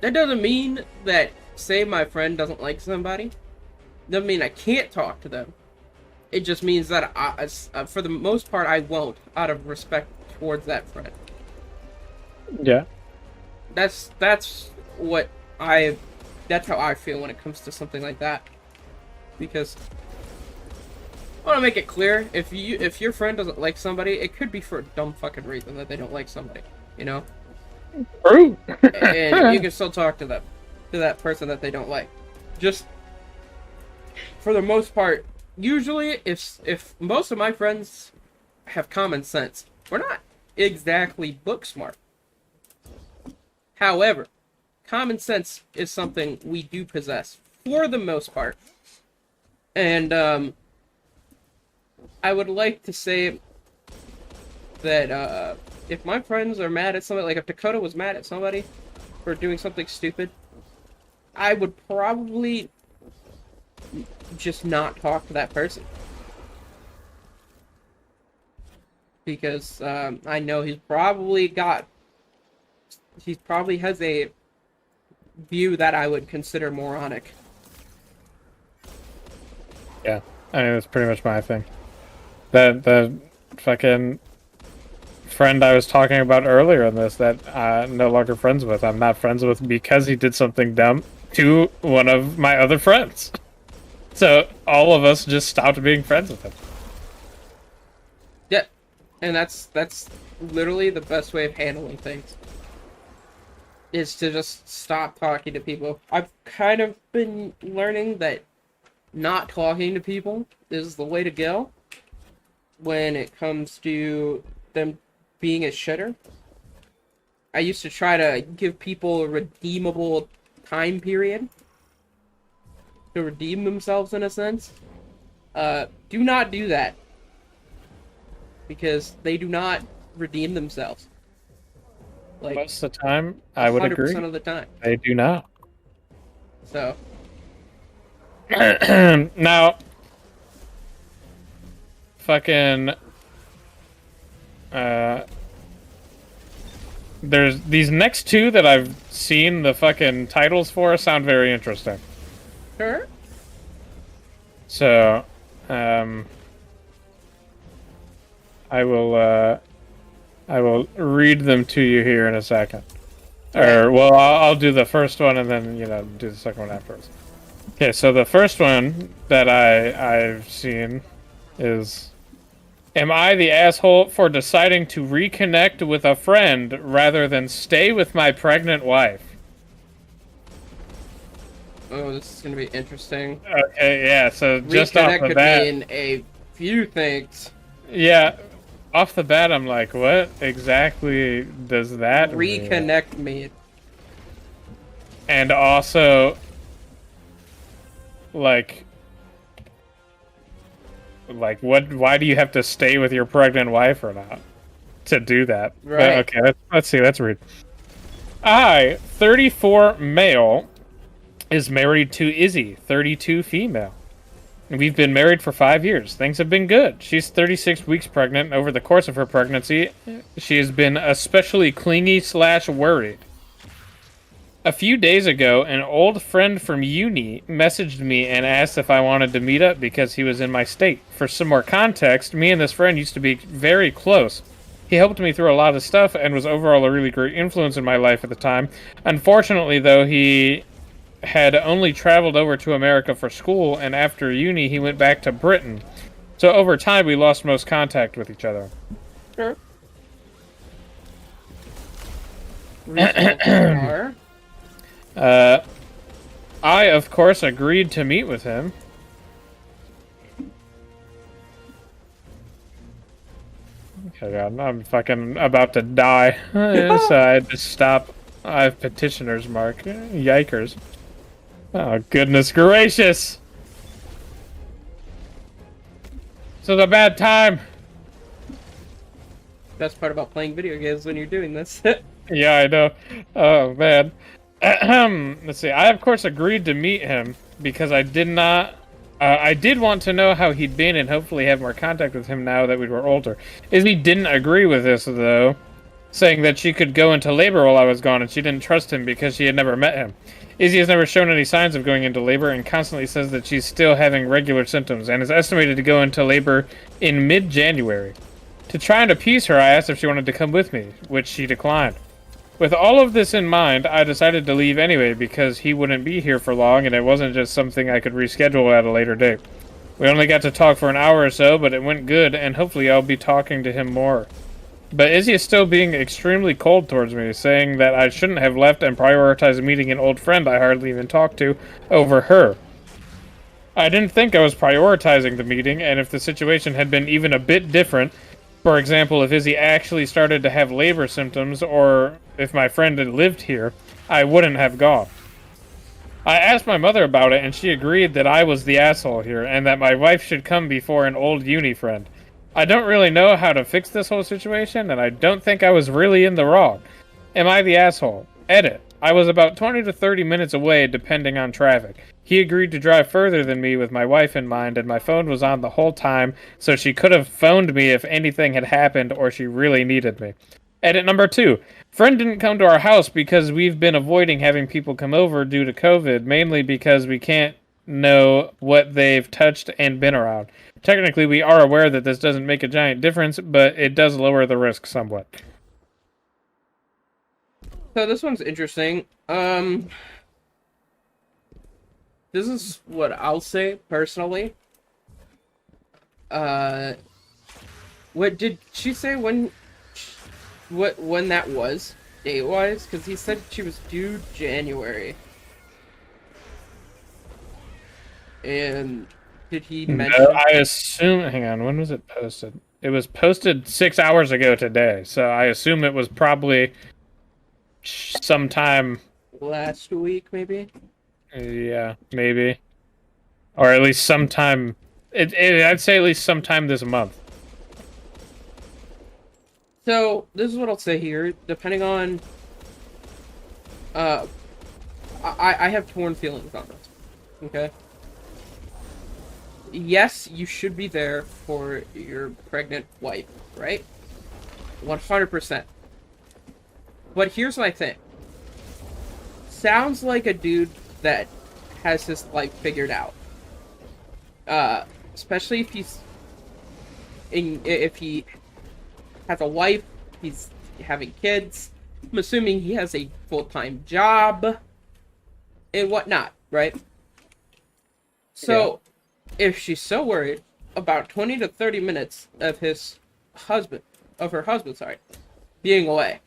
That doesn't mean that, say my friend doesn't like somebody, doesn't mean I can't talk to them. It just means that for the most part, I won't, out of respect towards that friend. Yeah. That's what that's how I feel when it comes to something like that. Because I want to make it clear, if your friend doesn't like somebody, it could be for a dumb fucking reason that they don't like somebody, you know? True. And you can still talk to them, to that person that they don't like. Just for the most part, usually if most of my friends have common sense, we're not exactly book smart. However, common sense is something we do possess for the most part. And I would like to say that if my friends are mad at somebody, like if Dakota was mad at somebody for doing something stupid, I would probably just not talk to that person. Because I know he probably has a view that I would consider moronic. Yeah, I mean, that's pretty much my thing. The fucking friend I was talking about earlier in this that I'm no longer friends with, I'm not friends with because he did something dumb to one of my other friends. So all of us just stopped being friends with him. Yeah, and that's literally the best way of handling things. Is to just stop talking to people. I've kind of been learning that not talking to people is the way to go when it comes to them being a shitter. I used to try to give people a redeemable time period to redeem themselves in a sense. Do not do that. Because they do not redeem themselves. Like, most of the time, I would agree. 100% of the time. They do not. So. Now, fucking, there's these next two that I've seen the fucking titles for sound very interesting. Sure. So, I will read them to you here in a second. Or, well, I'll do the first one and then, do the second one afterwards. Okay, so the first one that I've seen is, am I the asshole for deciding to reconnect with a friend rather than stay with my pregnant wife? Oh, this is going to be interesting. Okay, yeah, so just off Reconnect the could bat... mean a few things. Yeah, off the bat, I'm like, what exactly does that mean? Reconnect me. And also, like, what? Why do you have to stay with your pregnant wife or not to do that? Right. Okay, let's see. Let's read. I, 34 male, is married to Izzy, 32 female. We've been married for 5 years. Things have been good. She's 36 weeks pregnant, and over the course of her pregnancy, she has been especially clingy / worried. A few days ago, an old friend from uni messaged me and asked if I wanted to meet up because he was in my state. For some more context, me and this friend used to be very close. He helped me through a lot of stuff and was overall a really great influence in my life at the time. Unfortunately, though, he had only traveled over to America for school, and after uni, he went back to Britain. So over time, we lost most contact with each other. Sure. Reasonable. I, of course, agreed to meet with him. Okay, God, I'm fucking about to die. So I had to stop. I have petitioner's mark. Yikers. Oh, goodness gracious! This is a bad time! Best part about playing video games when you're doing this. Yeah, I know. Oh, man. Let's see. I, of course, agreed to meet him because I did not... I did want to know how he'd been and hopefully have more contact with him now that we were older. Izzy didn't agree with this, though, saying that she could go into labor while I was gone and she didn't trust him because she had never met him. Izzy has never shown any signs of going into labor and constantly says that she's still having regular symptoms and is estimated to go into labor in mid-January. To try and appease her, I asked if she wanted to come with me, which she declined. With all of this in mind, I decided to leave anyway because he wouldn't be here for long and it wasn't just something I could reschedule at a later date. We only got to talk for an hour or so, but it went good and hopefully I'll be talking to him more. But Izzy is still being extremely cold towards me, saying that I shouldn't have left and prioritized meeting an old friend I hardly even talked to over her. I didn't think I was prioritizing the meeting, and if the situation had been even a bit different, for example, if Izzy actually started to have labor symptoms, or if my friend had lived here, I wouldn't have gone. I asked my mother about it, and she agreed that I was the asshole here, and that my wife should come before an old uni friend. I don't really know how to fix this whole situation, and I don't think I was really in the wrong. Am I the asshole? Edit. I was about 20 to 30 minutes away, depending on traffic. He agreed to drive further than me with my wife in mind, and my phone was on the whole time, so she could have phoned me if anything had happened or she really needed me. Edit number 2. Friend didn't come to our house because we've been avoiding having people come over due to COVID, mainly because we can't know what they've touched and been around. Technically, we are aware that this doesn't make a giant difference, but it does lower the risk somewhat. So this one's interesting. This is what I'll say personally. What did she say when that was date-wise? Because he said she was due January. And did he mention? No, I assume. Hang on, when was it posted? It was posted 6 hours ago today, so I assume it was probably sometime Last week, maybe? Yeah, maybe. Or at least sometime... I'd say at least sometime this month. So, this is what I'll say here. Depending on... I have torn feelings on this. Okay? Yes, you should be there for your pregnant wife, right? 100%. But here's my thing. Sounds like a dude that has his life figured out. Especially if he has a wife, he's having kids. I'm assuming he has a full-time job and whatnot, right? So, if she's so worried about 20 to 30 minutes of her husband, being away,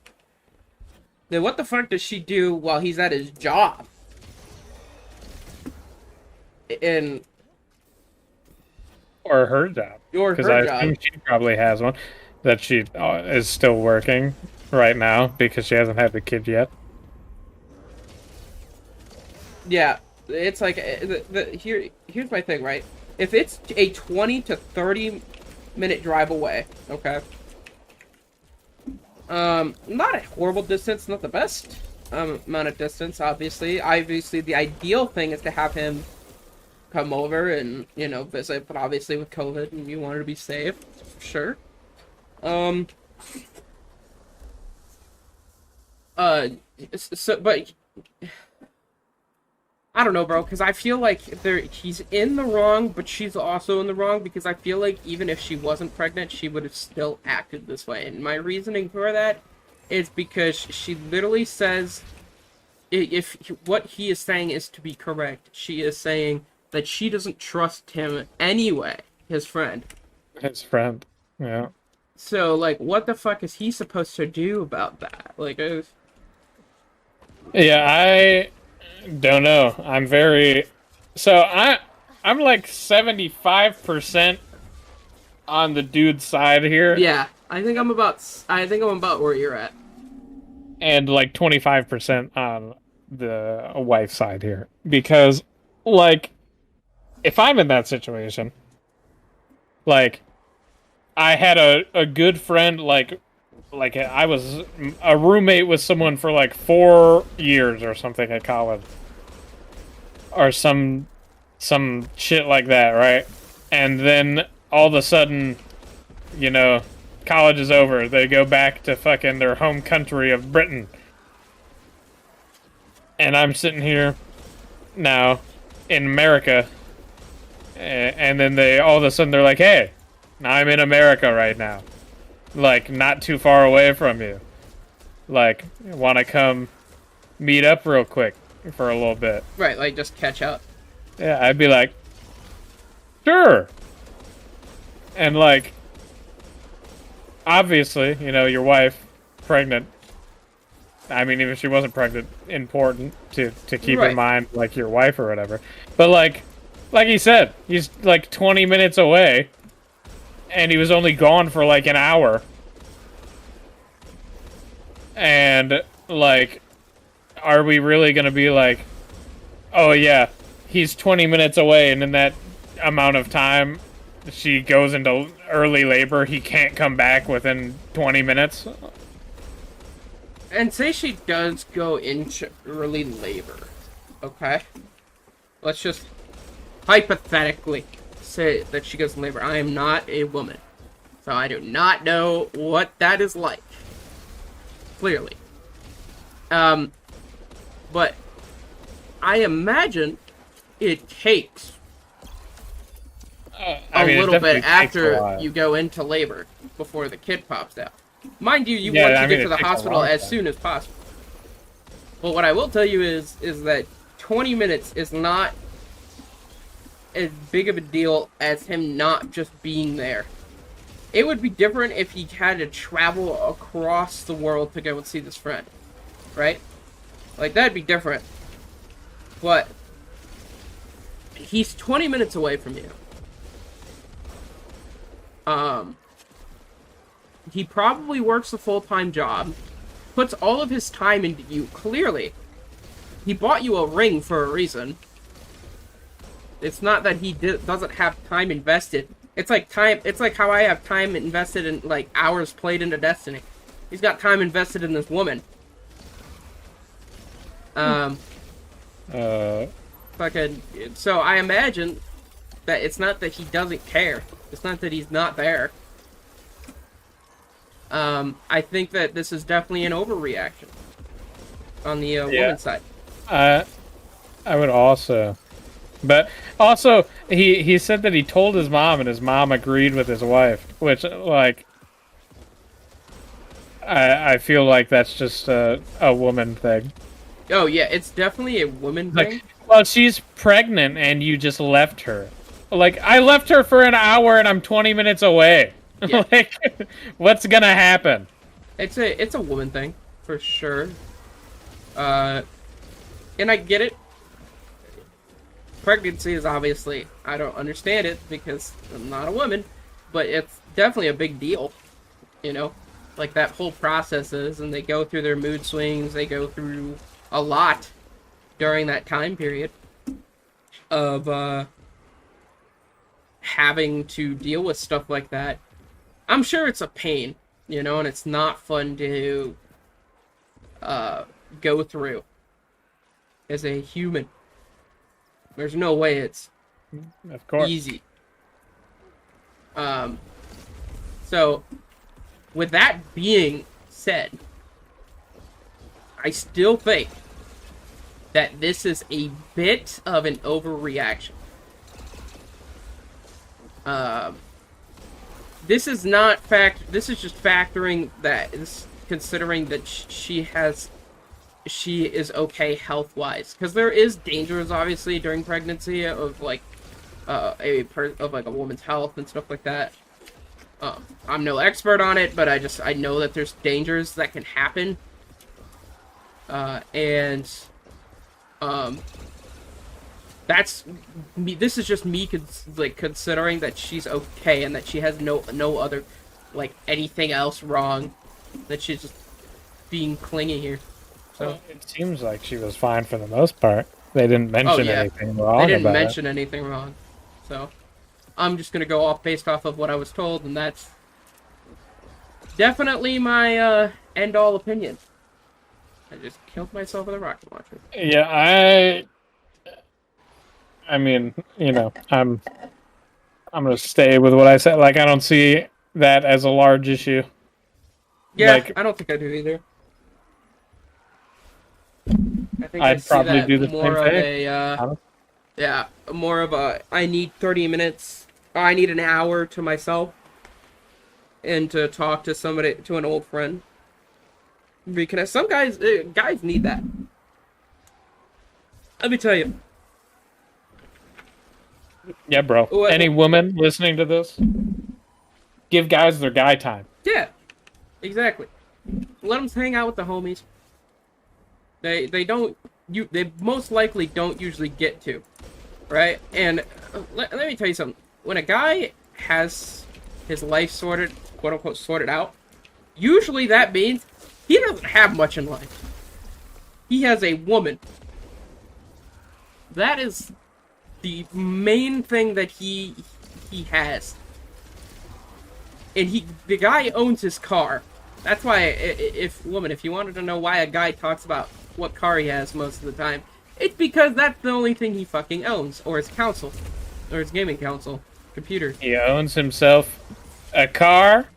then what the fuck does she do while he's at his job? Or her job. Because I assume she probably has one that she is still working right now because she hasn't had the kid yet. Yeah, it's like here's my thing, right? If it's a 20 to 30 minute drive away, okay. Not a horrible distance, not the best amount of distance, obviously. Obviously, the ideal thing is to have him come over and, you know, visit, but obviously with COVID, and you want her to be safe, sure. But I don't know, bro, because I feel like he's in the wrong, but she's also in the wrong, because I feel like even if she wasn't pregnant, she would have still acted this way. And my reasoning for that is because she literally says, if what he is saying is to be correct, she is saying that she doesn't trust him anyway, his friend. His friend, yeah. So, like, what the fuck is he supposed to do about that? Like, Yeah, I don't know. I'm like 75% on the dude's side here. yeah, I think I'm about where you're at. And like 25% on the wife's side here. Because, like, if I'm in that situation, like, I had a good friend, like I was a roommate with someone for like 4 years or something at college. Or some shit like that, right? And then all of a sudden, you know, college is over. They go back to fucking their home country of Britain. And I'm sitting here now in America. And then all of a sudden they're like, hey, I'm in America right now. Like, not too far away from you. Like, want to come meet up real quick for a little bit. Right, like, just catch up. Yeah, I'd be like, sure. And, like, obviously, you know, your wife, pregnant. I mean, even if she wasn't pregnant, important to keep in mind, like, your wife or whatever. But, like he said, he's, like, 20 minutes away. And he was only gone for, like, an hour. And, like, are we really going to be like, oh, yeah, he's 20 minutes away, and in that amount of time, she goes into early labor, he can't come back within 20 minutes? And say she does go into early labor, okay? Let's just hypothetically say that she goes in labor. I am not a woman, so I do not know what that is like. Clearly. But I imagine it takes a little bit after you go into labor before the kid pops out. Mind you, you want to get to the hospital as soon as possible. But what I will tell you is that 20 minutes is not as big of a deal as him not just being there. It would be different if he had to travel across the world to go and see this friend. Right? Like, that'd be different. But he's 20 minutes away from you. He probably works a full-time job, puts all of his time into you. Clearly, he bought you a ring for a reason. It's not that he doesn't have time invested. It's like how I have time invested in, like, hours played into Destiny. He's got time invested in this woman. Fucking. So I imagine that it's not that he doesn't care. It's not that he's not there. I think that this is definitely an overreaction on the woman's side. I would also. But also, he said that he told his mom, and his mom agreed with his wife, which, like, I feel like that's just a woman thing. Oh, yeah, it's definitely a woman thing. Like, well, she's pregnant, and you just left her. Like, I left her for an hour, and I'm 20 minutes away. Yeah. Like, what's gonna happen? It's a woman thing, for sure. And I get it. Pregnancy is obviously, I don't understand it because I'm not a woman, but it's definitely a big deal, you know? Like, that whole process is, and they go through their mood swings, they go through a lot during that time period of, having to deal with stuff like that. I'm sure it's a pain, you know, and it's not fun to, go through as a human. There's no way it's of course easy. So, with that being said, I still think that this is a bit of an overreaction. This is not this is just factoring that is considering that she is okay health-wise, because there is dangers obviously during pregnancy of like a woman's health and stuff like that. I'm no expert on it, but I know that there's dangers that can happen. That's me. This is just me considering that she's okay and that she has no other like anything else wrong, that she's just being clingy here. So well, it seems like she was fine for the most part. They didn't mention anything wrong. They didn't mention anything wrong. So I'm just gonna go off based off of what I was told, and that's definitely my end-all opinion. I just killed myself with a rocket launcher. Yeah, I mean, you know, I'm gonna stay with what I said. Like, I don't see that as a large issue. Yeah, like, I don't think I do either. I think I'd probably do the more same of thing. Yeah, more of a, I need 30 minutes, I need an hour to myself, and to talk to somebody, to an old friend. Because some guys need that. Let me tell you. Yeah, bro. Any woman listening to this, give guys their guy time. Yeah, exactly. Let them hang out with the homies. They most likely don't usually get to, right? And let me tell you something. When a guy has his life sorted, quote unquote, sorted out, usually that means he doesn't have much in life. He has a woman. That is the main thing that he has. And the guy owns his car. That's why, if you wanted to know why a guy talks about what car he has most of the time, it's because that's the only thing he fucking owns, or his console, or his gaming console, computer. He owns himself a car,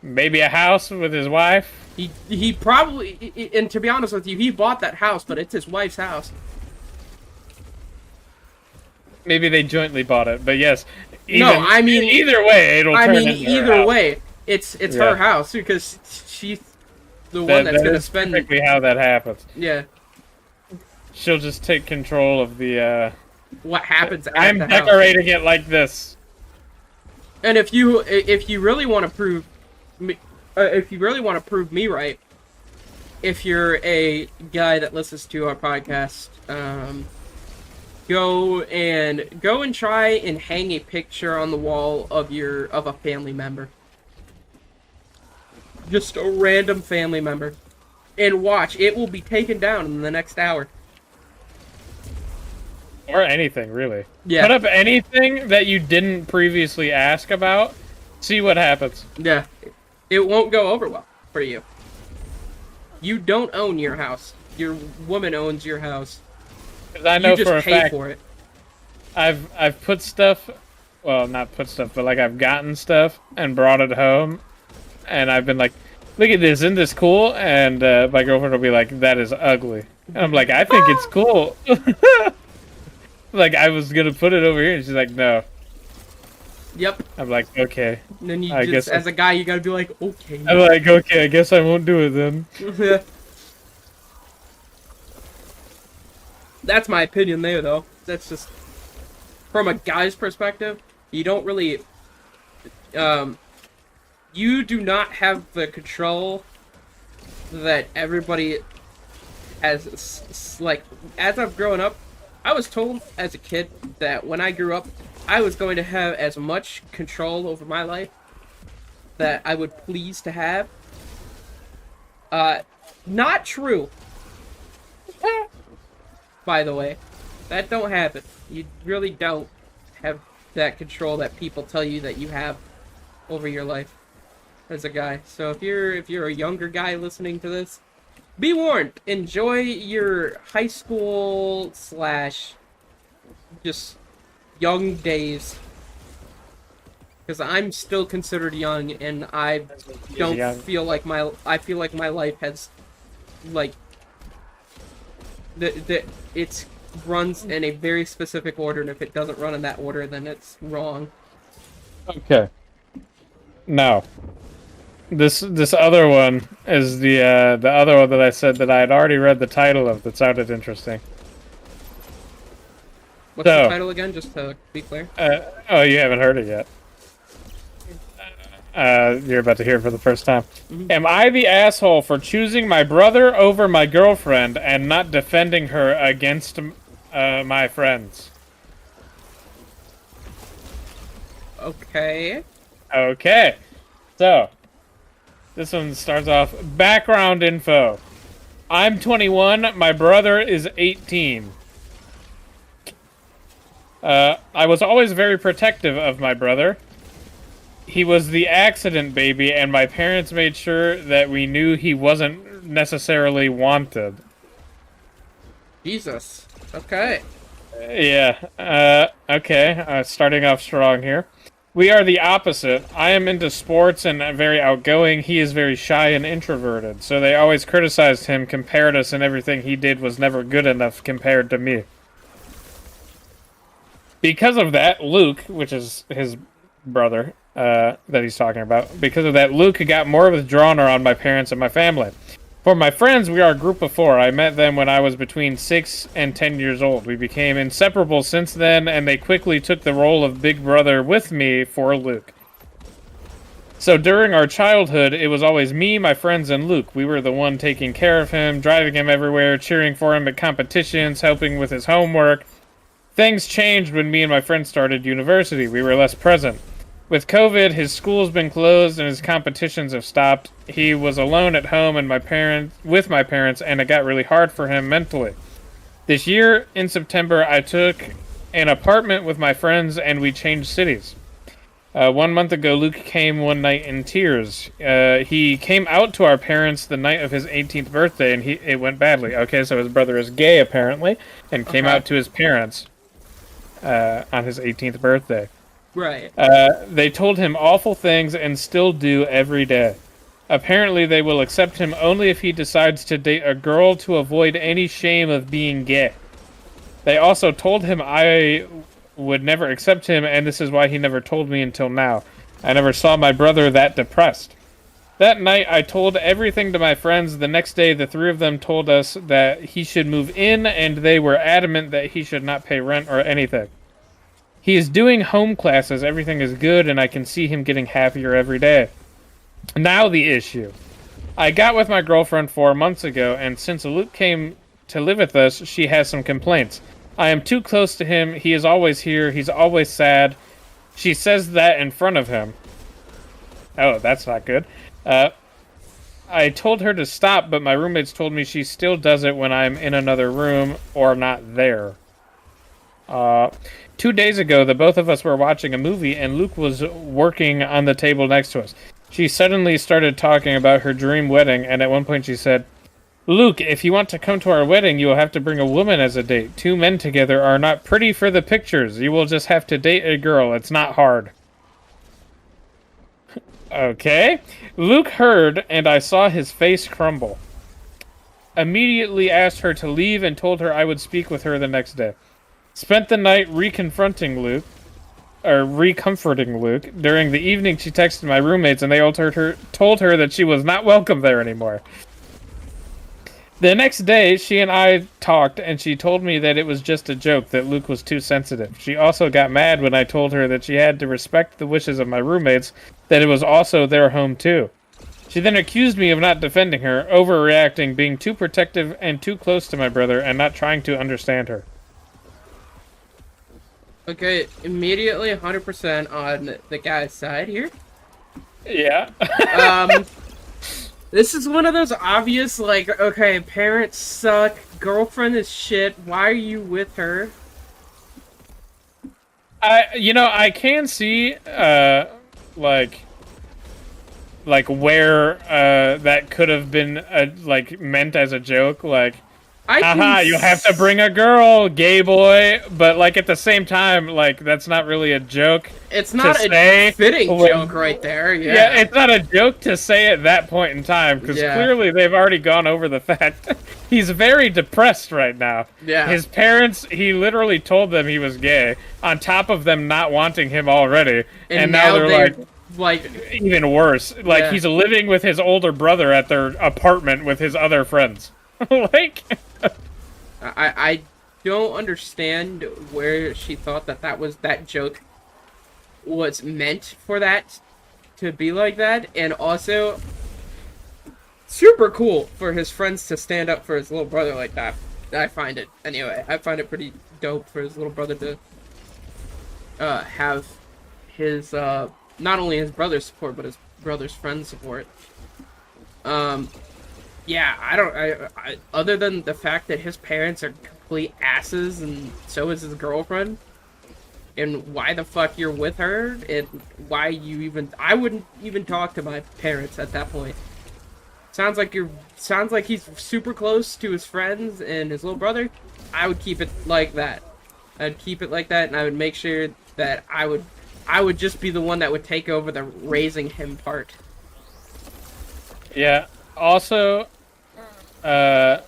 maybe a house with his wife. He probably, and to be honest with you, he bought that house, but it's his wife's house. Maybe they jointly bought it, but yes. Either way, it'll turn into her house. Way, it's her house, because she's the one that's gonna spend. That's typically how that happens. Yeah. She'll just take control of the. What happens? I'm decorating it like this. And if you really want to prove me, right, if you're a guy that listens to our podcast, go and try and hang a picture on the wall of a family member. Just a random family member. And watch, it will be taken down in the next hour. Or anything, really. Yeah. Put up anything that you didn't previously ask about. See what happens. Yeah. It won't go over well for you. You don't own your house. Your woman owns your house. Because I know for a fact, for it. I've put stuff, well, not put stuff, but like I've gotten stuff and brought it home, and I've been like, look at this, isn't this cool? And my girlfriend will be like, that is ugly. And I'm like, I think it's cool. Like, I was gonna put it over here, and she's like, no. Yep. I'm like, okay. And then you just, as a guy, you gotta be like, okay. I'm like, okay, I guess I won't do it then. Yeah. That's my opinion there, though. That's just, from a guy's perspective, you don't really, you do not have the control that everybody has, like, as I've grown up, I was told as a kid that when I grew up, I was going to have as much control over my life that I would please to have. Not true. By the way, that don't happen. You really don't have that control that people tell you that you have over your life as a guy. So if you're a younger guy listening to this, be warned. Enjoy your high school / just young days, because I'm still considered young, and I don't feel like my life has, like, It runs in a very specific order, and if it doesn't run in that order, then it's wrong. Okay. Now, this other one is the other one that I said that I had already read the title of that sounded interesting. What's the title again, just to be clear? Oh, you haven't heard it yet. You're about to hear it for the first time. Mm-hmm. Am I the asshole for choosing my brother over my girlfriend and not defending her against my friends? Okay. Okay. So, this one starts off, background info. I'm 21, my brother is 18. I was always very protective of my brother. He was the accident baby, and my parents made sure that we knew he wasn't necessarily wanted. Jesus. Okay. Yeah. Okay. Starting off strong here. We are the opposite. I am into sports and very outgoing. He is very shy and introverted. So they always criticized him, compared us, and everything he did was never good enough compared to me. Because of that, Luke, which is his brother that he's talking about, because of that, Luke got more withdrawn around my parents and my family. For my friends, we are a group of 4. I met them when I was between 6 and 10 years old. We became inseparable since then, and they quickly took the role of big brother with me for Luke. So during our childhood, it was always me, my friends, and Luke. We were the one taking care of him, driving him everywhere, cheering for him at competitions, helping with his homework. Things changed when me and my friends started university. We were less present. With COVID, his school's been closed and his competitions have stopped. He was alone at home and with my parents, and it got really hard for him mentally. This year, in September, I took an apartment with my friends and we changed cities. 1 month ago, Luke came one night in tears. He came out to our parents the night of his 18th birthday, and it went badly. Okay, so his brother is gay, apparently, and came out to his parents on his 18th birthday. Right. They told him awful things and still do every day. Apparently, they will accept him only if he decides to date a girl to avoid any shame of being gay. They also told him I would never accept him, and this is why he never told me until now. I never saw my brother that depressed. That night, I told everything to my friends. The next day, the 3 of them told us that he should move in, and they were adamant that he should not pay rent or anything. He is doing home classes, everything is good, and I can see him getting happier every day. Now the issue. I got with my girlfriend 4 months ago, and since Luke came to live with us, she has some complaints. I am too close to him, he is always here, he's always sad. She says that in front of him. Oh, that's not good. I told her to stop, but my roommates told me she still does it when I'm in another room or not there. 2 days ago, the both of us were watching a movie, and Luke was working on the table next to us. She suddenly started talking about her dream wedding, and at one point she said, "Luke, if you want to come to our wedding, you will have to bring a woman as a date. 2 men together are not pretty for the pictures. You will just have to date a girl. It's not hard." Okay. Luke heard, and I saw his face crumble. Immediately asked her to leave and told her I would speak with her the next day. Spent the night recomforting Luke. During the evening, she texted my roommates, and they all told her that she was not welcome there anymore. The next day, she and I talked, and she told me that it was just a joke, that Luke was too sensitive. She also got mad when I told her that she had to respect the wishes of my roommates, that it was also their home too. She then accused me of not defending her, overreacting, being too protective and too close to my brother, and not trying to understand her. Okay, immediately 100% on the guy's side here. Yeah. This is one of those obvious, like, okay, parents suck, girlfriend is shit, why are you with her? I can see, like where, that could have been, meant as a joke, like, Haha, you have to bring a girl, gay boy. But like at the same time, like that's not really a joke. It's not a fitting joke right there. Yeah, it's not a joke to say at that point in time because clearly they've already gone over the fact he's very depressed right now. Yeah, his parents, he literally told them he was gay. On top of them not wanting him already, and now they're like even worse. Like he's living with his older brother at their apartment with his other friends. Like. I don't understand where she thought that joke was meant for that to be like that, and also super cool for his friends to stand up for his little brother like that. I find it pretty dope for his little brother to have his not only his brother's support but his brother's friend's support. Yeah, I other than the fact that his parents are complete asses and so is his girlfriend, and why the fuck you're with her, and why you even... I wouldn't even talk to my parents at that point. Sounds like he's super close to his friends and his little brother. I would keep it like that. I'd keep it like that, and I would make sure that I would just be the one that would take over the raising him part. Yeah. Also, the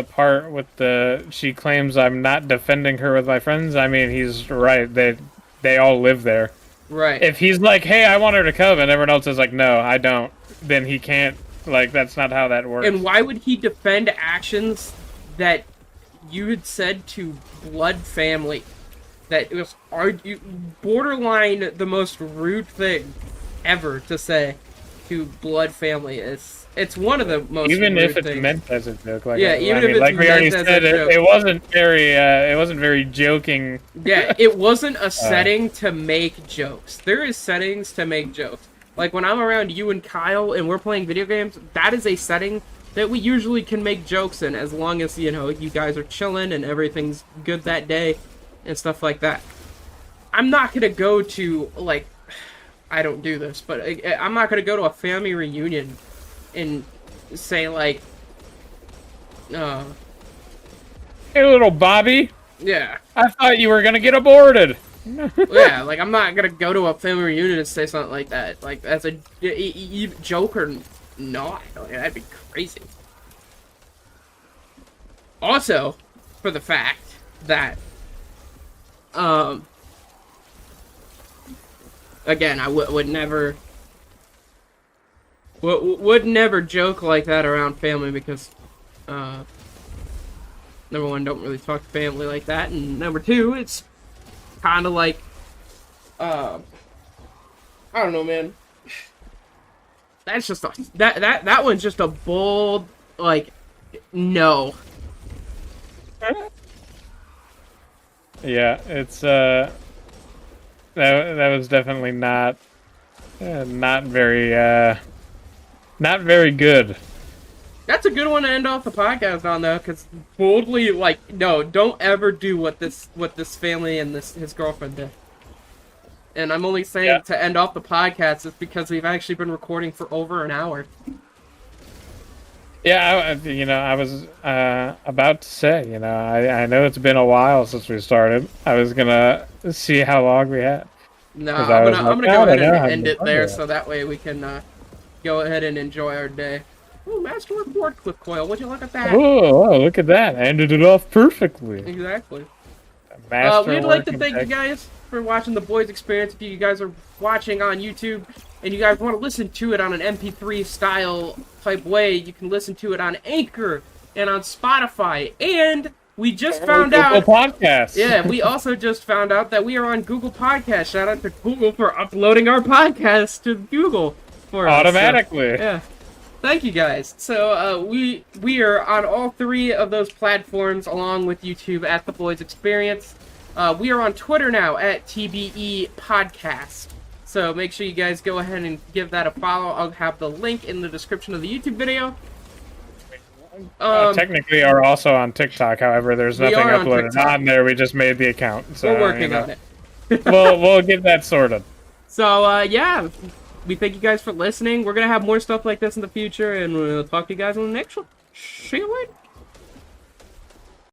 part with she claims I'm not defending her with my friends. I mean, he's right. They all live there. Right. If he's like, hey, I want her to come, and everyone else is like, no, I don't, then he can't. Like, that's not how that works. And why would he defend actions that you had said to blood family? That it was borderline the most rude thing ever to say to blood family. It's one of the most even rude if it's things. Meant as a joke. Like, yeah, even if it's like we meant already as said, a joke. it wasn't very joking. Yeah, it wasn't a setting to make jokes. There is settings to make jokes. Like when I'm around you and Kyle and we're playing video games, that is a setting that we usually can make jokes in, as long as, you know, you guys are chilling and everything's good that day and stuff like that. I'm not gonna go to, like, I don't do this, but I'm not gonna go to a family reunion and say, like, hey, little Bobby. Yeah. I thought you were gonna get aborted. Yeah, like, I'm not gonna go to a family reunion and say something like that. Like, that's a joke or not. Like, that'd be crazy. Also, for the fact that, again, I would never... Would never joke like that around family because, number one, don't really talk to family like that, and number two, it's kind of like, I don't know, man. That's just a, that one's just a bold, like, no. Yeah, it's, that was definitely not very good. That's a good one to end off the podcast on, though, because boldly, like, no, don't ever do what this family and his girlfriend did. And I'm only saying to end off the podcast is because we've actually been recording for over an hour. Yeah, I was about to say, I know it's been a while since we started. I was gonna see how long we had. No, I'm gonna go ahead and end it there, so that way we can go ahead and enjoy our day. Ooh, Master Report Clip Coil, would you look at that? Oh, look at that. Ended it off perfectly. Exactly. We'd like to thank you guys for watching The Boys Experience. If you guys are watching on YouTube and you guys want to listen to it on an MP3 style type way, you can listen to it on Anchor and on Spotify. And we just found out... Google Podcasts. Yeah, we also just found out that we are on Google Podcasts. Shout out to Google for uploading our podcast to Google for us. Automatically. So, yeah. Thank you guys. So we are on all three of those platforms along with YouTube at The Boys Experience. We are on Twitter now at TBE Podcast. So make sure you guys go ahead and give that a follow. I'll have the link in the description of the YouTube video. Technically, are also on TikTok. However, there's nothing uploaded on there. We just made the account. So, we're working on it. we'll get that sorted. So yeah. We thank you guys for listening. We're going to have more stuff like this in the future, and we'll talk to you guys on the next one. See you later.